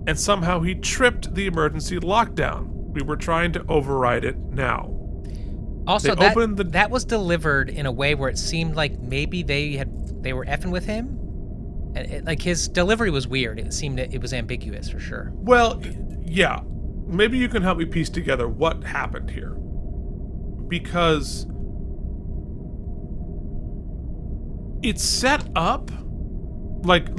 and somehow he tripped the emergency lockdown. We were trying to override it now." Also, that was delivered in a way where it seemed like maybe they were effing with him. And like his delivery was weird. It seemed it was ambiguous for sure. Well, yeah. Maybe you can help me piece together what happened here. Because it's set up like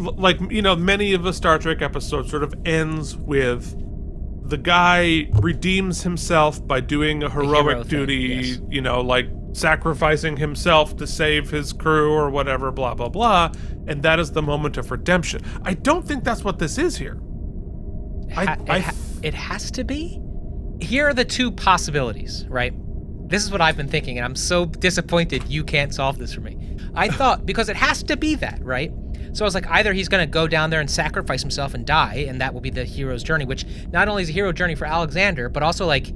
you know, many of the Star Trek episodes sort of ends with the guy redeems himself by doing a heroic duty, yes. You know, like sacrificing himself to save his crew or whatever, blah, blah, blah. And that is the moment of redemption. I don't think that's what this is here. It has to be. Here are the two possibilities, right? This is what I've been thinking, and I'm so disappointed you can't solve this for me. I thought, because it has to be that, right? So I was like, either he's going to go down there and sacrifice himself and die, and that will be the hero's journey, which not only is a hero journey for Alexander, but also, like,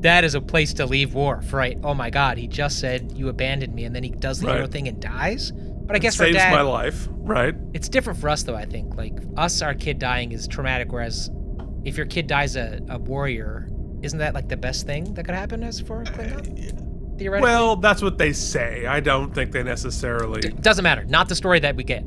that is a place to leave Worf, right? Oh my God, he just said, "You abandoned me," and then he does the hero thing and dies? But I guess for Dad... Saves my Dad... life, right? It's different for us, though, I think. Like, our kid dying is traumatic, whereas if your kid dies a warrior, isn't that, like, the best thing that could happen as for a Klingon? Theoretically? Well, that's what they say. I don't think they necessarily... Doesn't matter. Not the story that we get.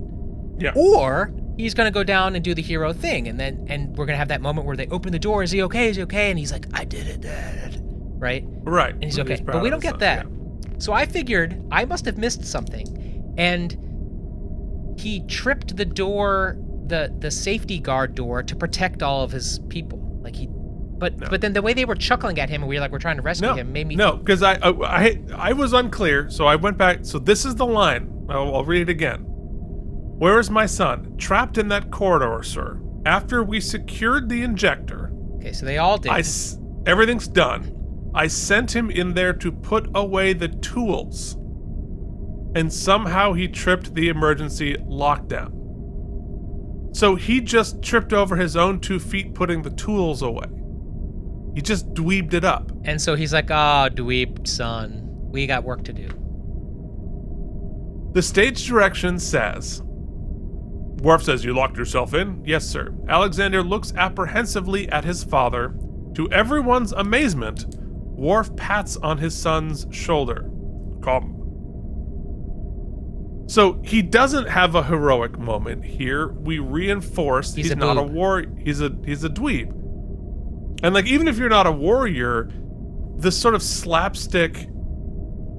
Yeah. Or he's gonna go down and do the hero thing, and we're gonna have that moment where they open the door. Is he okay? Is he okay? And he's like, "I did it, Dad." Right? Right. And he's okay. But we don't get that. Yeah. So I figured I must have missed something, and he tripped the door, the safety guard door, to protect all of his people. Like but then the way they were chuckling at him and we're trying to rescue him made me... No, because I was unclear, so I went back. So this is the line. I'll read it again. "Where is my son? Trapped in that corridor, sir. After we secured the injector..." Okay, so they all did. Everything's done. "I sent him in there to put away the tools. And somehow he tripped the emergency lockdown." So he just tripped over his own 2 feet putting the tools away. He just dweebed it up. And so he's like, "Ah, dweeb, son. We got work to do." The stage direction says... Worf says, "You locked yourself in?" "Yes, sir." Alexander looks apprehensively at his father. To everyone's amazement, Worf pats on his son's shoulder. "Come." So he doesn't have a heroic moment here. We reinforce he's not a warrior. He's a dweeb. And like, even if you're not a warrior, this sort of slapstick,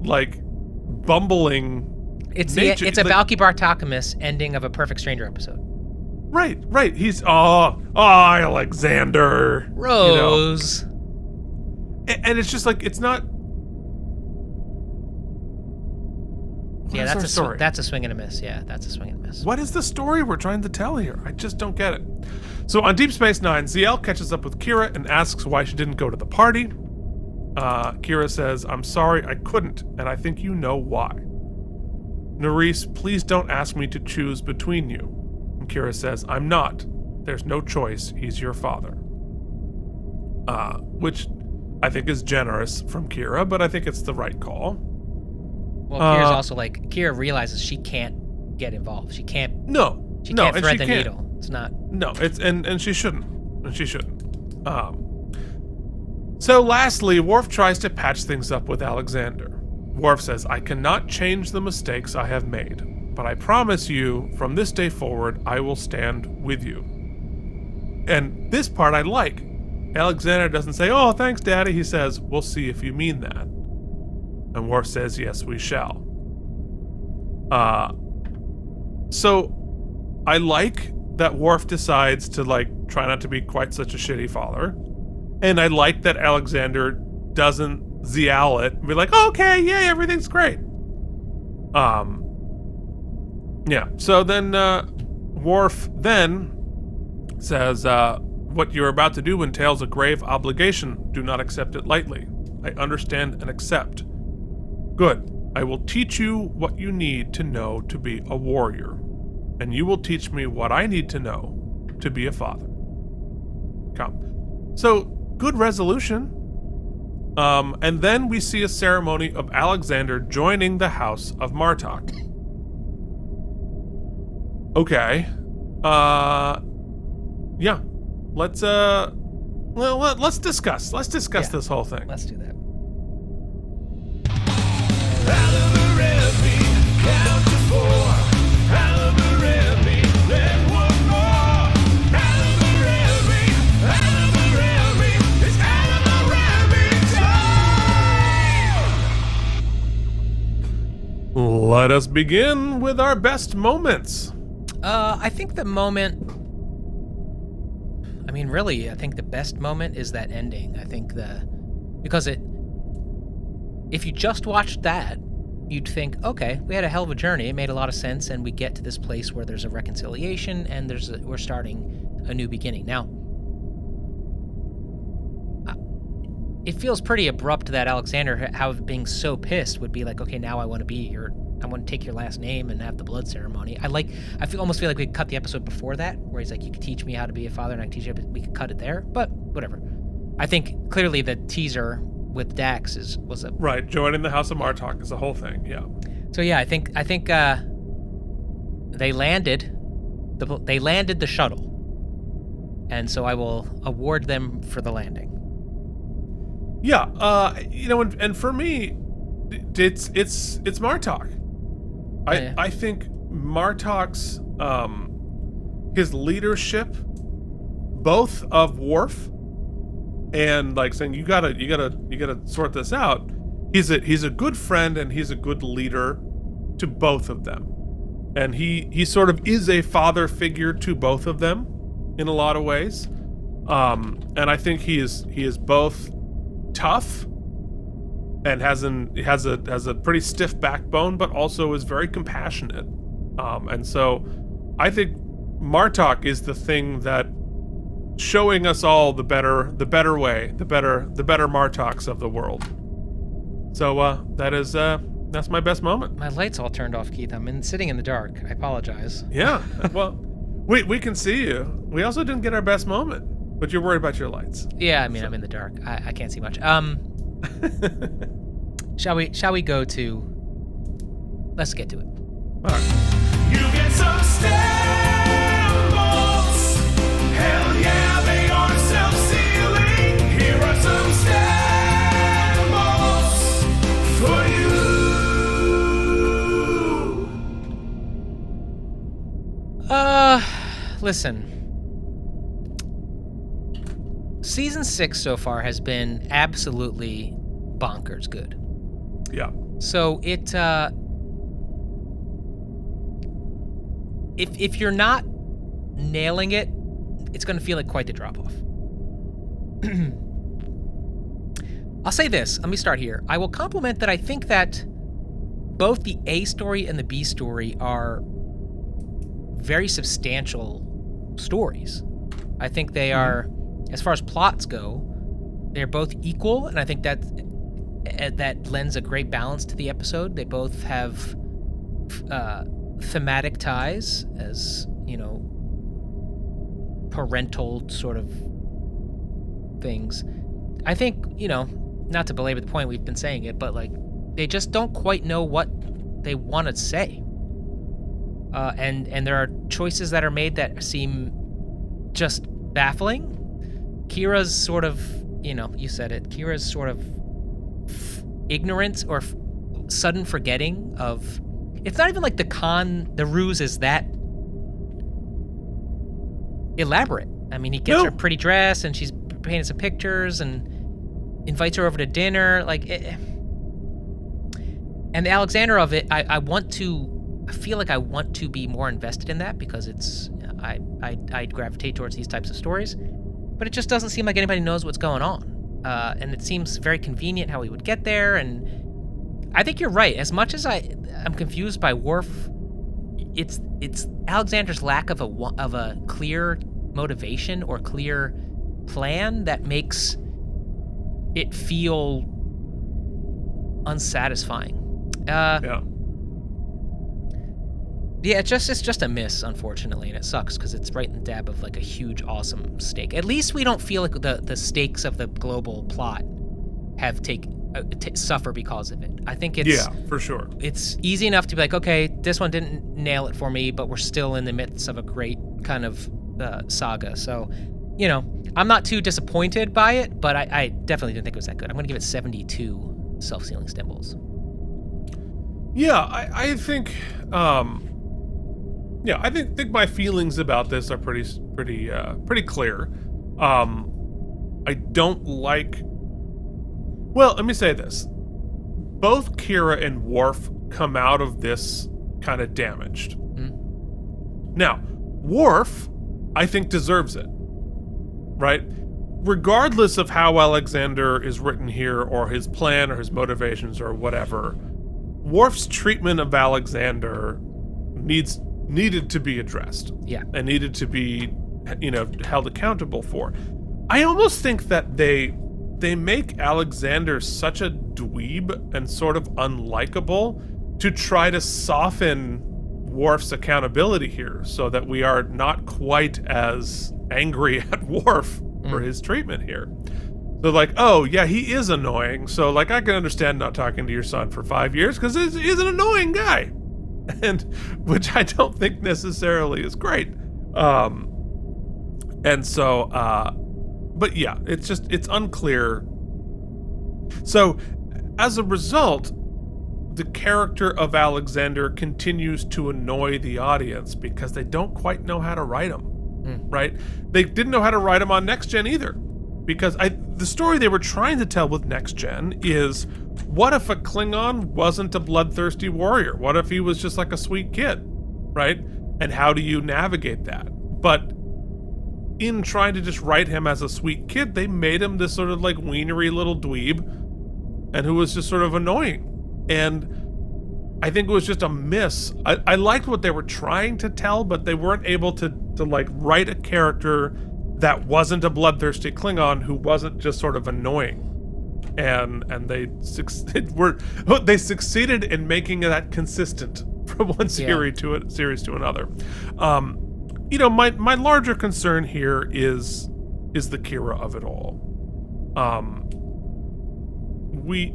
like, bumbling... It's a Valky Bartakamis ending of a Perfect Stranger episode. Right. He's Alexander Rose. You know? And it's just like, it's not. Yeah, that's a story. That's a swing and a miss. Yeah, that's a swing and a miss. What is the story we're trying to tell here? I just don't get it. So on Deep Space Nine, ZL catches up with Kira and asks why she didn't go to the party. Kira says, "I'm sorry, I couldn't, and I think you know why." "Nerys, please don't ask me to choose between you." And Kira says, "I'm not. There's no choice. He's your father." Which I think is generous from Kira, but I think it's the right call. Well, Kira's also like, Kira realizes she can't get involved. She can't No, thread and the needle. It's not. No, it's and she shouldn't. And she shouldn't. So lastly, Worf tries to patch things up with Alexander. Worf says, I cannot change the mistakes I have made, but I promise you, from this day forward, I will stand with you. And this part I like. Alexander doesn't say, oh, thanks, Daddy. He says, we'll see if you mean that. And Worf says, yes, we shall. So I like that Worf decides to, like, try not to be quite such a shitty father. And I like that Alexander doesn't zeal it and be like, oh, okay, yay, everything's great. Yeah, so then Worf then says, what you're about to do entails a grave obligation. Do not accept it lightly. I understand and accept. Good. I will teach you what you need to know to be a warrior. And you will teach me what I need to know to be a father. Come. So, good resolution. And then we see a ceremony of Alexander joining the house of Martok. Okay. Yeah. Let's discuss. Let's discuss this whole thing. Let's do that. AlamarEmmys, count to 4. AlamarEmmys, then one more. AlamarEmmys, it's AlamarEmmys time! Let us begin with our best moments. I think the moment. I mean, really, I think the best moment is that ending. I think because if you just watched that, you'd think, okay, we had a hell of a journey. It made a lot of sense, and we get to this place where there's a reconciliation, and we're starting a new beginning. Now, it feels pretty abrupt that Alexander, how being so pissed, would be like, okay, now I want to take your last name and have the blood ceremony. Almost feel like we could cut the episode before that, where he's like, you could teach me how to be a father, and I can teach you. We could cut it there, but whatever. I think clearly the teaser with Dax was a right. Joining the House of Martok is the whole thing. Yeah. So yeah, I think they landed the shuttle, and so I will award them for the landing. Yeah. And for me, it's Martok. I think Martok's his leadership, both of Worf and like saying you gotta sort this out. He's a good friend and he's a good leader to both of them, and he sort of is a father figure to both of them in a lot of ways. And I think he is both tough and has a pretty stiff backbone, but also is very compassionate. And so I think Martok is the thing that showing us all the better way, the better Martoks of the world. So that's my best moment. My lights all turned off, Keith. I'm sitting in the dark. I apologize. Yeah. Well, we can see you. We also didn't get our best moment, but you're worried about your lights. Yeah, I mean, I'm in the dark. I can't see much. Shall we go to? Let's get to it. All right. You get some stamps. Hell yeah, they are self-sealing. Here are some stamps for you. Listen. Season 6 so far has been absolutely bonkers good. Yeah. So it if you're not nailing it, it's going to feel like quite the drop off. I'll say this. Let me start here. I will compliment that I think that both the A story and the B story are very substantial stories. I think they are, as far as plots go, they're both equal, and I think that lends a great balance to the episode. They both have thematic ties, as parental sort of things. I think, not to belabor the point, we've been saying it, but like they just don't quite know what they want to say. And there are choices that are made that seem just baffling. Kira's sort of, you said it, Kira's sort of ignorance or sudden forgetting of, it's not even like the ruse is that elaborate. I mean, he gets her pretty dress and she's painting some pictures and invites her over to dinner. And the Alexander of it, I feel like I want to be more invested in that because I gravitate towards these types of stories, but it just doesn't seem like anybody knows what's going on. And it seems very convenient how he would get there. And I think you're right. As much as I'm confused by Worf, it's Alexander's lack of a clear motivation or clear plan that makes it feel unsatisfying. Yeah, it's just a miss, unfortunately, and it sucks because it's right in the dab of like a huge, awesome stake. At least we don't feel like the stakes of the global plot have suffer because of it. I think it's for sure. It's easy enough to be like, okay, this one didn't nail it for me, but we're still in the midst of a great kind of saga. So, I'm not too disappointed by it, but I definitely didn't think it was that good. I'm going to give it 72 self-sealing symbols. Yeah, I think. I think my feelings about this are pretty clear. I don't like. Well, let me say this: both Kira and Worf come out of this kind of damaged. Now, Worf, I think, deserves it, right? Regardless of how Alexander is written here, or his plan, or his motivations, or whatever, Worf's treatment of Alexander needed to be addressed. Yeah. And needed to be, held accountable for. I almost think that they make Alexander such a dweeb and sort of unlikable to try to soften Worf's accountability here so that we are not quite as angry at Worf for his treatment here. So like, oh yeah, he is annoying. So like, I can understand not talking to your son for 5 years because he's an annoying guy. And which I don't think necessarily is great. And so, but yeah, it's unclear. So as a result, the character of Alexander continues to annoy the audience because they don't quite know how to write him, right? They didn't know how to write him on Next Gen either. Because the story they were trying to tell with Next Gen is, what if a Klingon wasn't a bloodthirsty warrior? What if he was just like a sweet kid, right? And how do you navigate that? But in trying to just write him as a sweet kid, they made him this sort of like wienery little dweeb, and who was just sort of annoying. And I think it was just a miss. I liked what they were trying to tell, but they weren't able to like write a character that wasn't a bloodthirsty Klingon who wasn't just sort of annoying. And they succeeded in making that consistent from one series to another. My larger concern here is the Kira of it all. We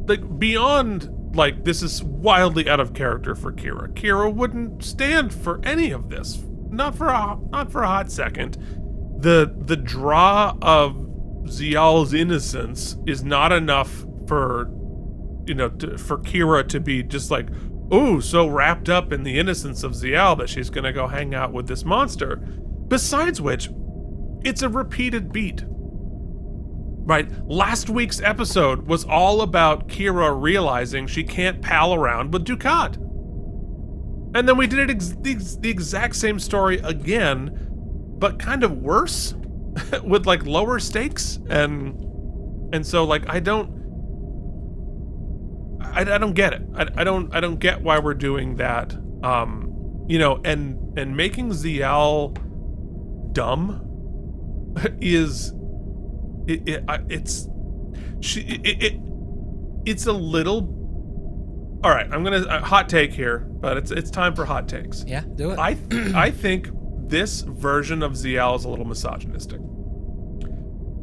like beyond like this is wildly out of character for Kira. Kira wouldn't stand for any of this. Not for a hot second. The draw of Zial's innocence is not enough for Kira to be just like, oh, so wrapped up in the innocence of Zial that she's gonna go hang out with this monster. Besides which, it's a repeated beat. Right? Last week's episode was all about Kira realizing she can't pal around with Dukat. And then we did the exact same story again, but kind of worse, with like lower stakes, and so like I don't get it. I don't get why we're doing that. And making Zial dumb is it's a little. All right, I'm gonna hot take here, but it's time for hot takes. Yeah, do it. I think this version of Zial is a little misogynistic,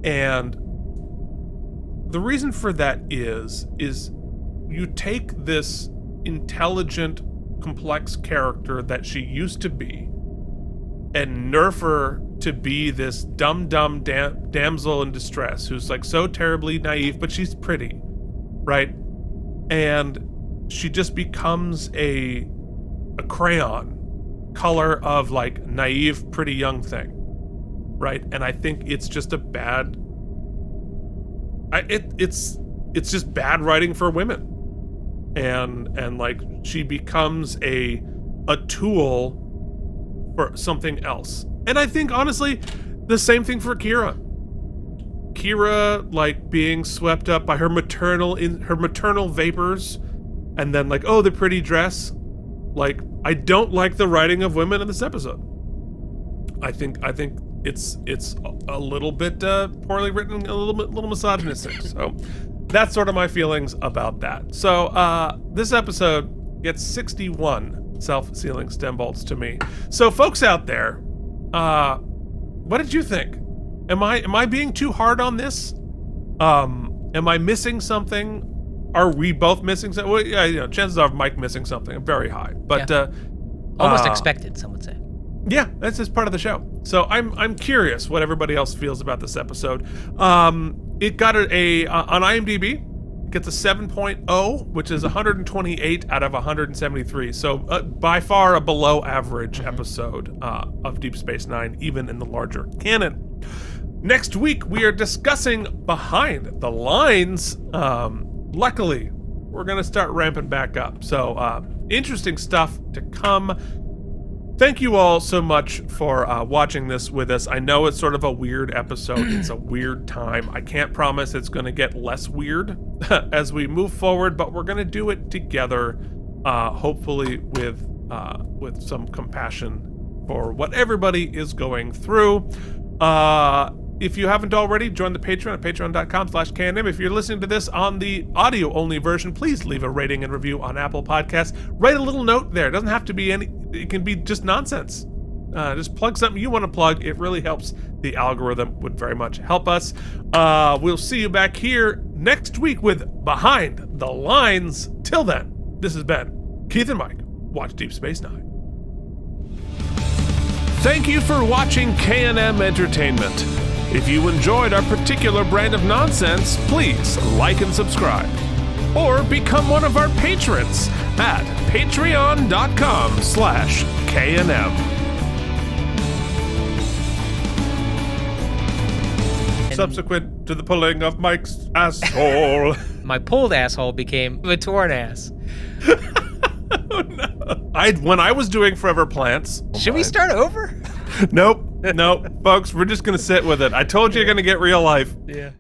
and the reason for that is you take this intelligent, complex character that she used to be and nerf her to be this dumb damsel in distress who's like so terribly naive, but she's pretty, right? And she just becomes a crayon color of like naive, pretty young thing, right? And I think it's just a bad. It's just bad writing for women, and like she becomes a tool for something else. And I think honestly, the same thing for Kira. Kira like being swept up by her maternal vapors, and then like, oh, the pretty dress. Like, I don't like the writing of women in this episode. I think it's a little bit poorly written, a little misogynistic. So that's sort of my feelings about that. So this episode gets 61 self-sealing stem bolts to me. So folks out there, what did you think? Am I being too hard on this? Am I missing something? Are we both missing something? Well, yeah, chances are Mike missing something are very high, but almost expected, some would say. Yeah, that's just part of the show. So I'm curious what everybody else feels about this episode. It got on IMDb. It gets a 7.0, which is 128 out of 173. So by far a below average episode of Deep Space Nine, even in the larger canon. Next week we are discussing Behind the Lines. Luckily, we're gonna start ramping back up. So interesting stuff to come. Thank you all so much for watching this with us. I know it's sort of a weird episode. It's a weird time. I can't promise it's going to get less weird as we move forward, but we're going to do it together, hopefully with some compassion for what everybody is going through. If you haven't already, join the Patreon at patreon.com/KNM. If you're listening to this on the audio-only version, please leave a rating and review on Apple Podcasts. Write a little note there. It doesn't have to be it can be just nonsense. Just plug something you want to plug. It really helps. The algorithm would very much help us. We'll see you back here next week with Behind the Lines. Till then, this has been Keith and Mike. Watch Deep Space Nine. Thank you for watching K&M Entertainment. If you enjoyed our particular brand of nonsense, please like and subscribe. Or become one of our patrons at patreon.com/KNM. Subsequent to the pulling of Mike's asshole. My pulled asshole became a torn ass. Oh, no. When I was doing Forever Plants. Should we start over? Nope. Folks, we're just going to sit with it. I told you you're going to get real life. Yeah.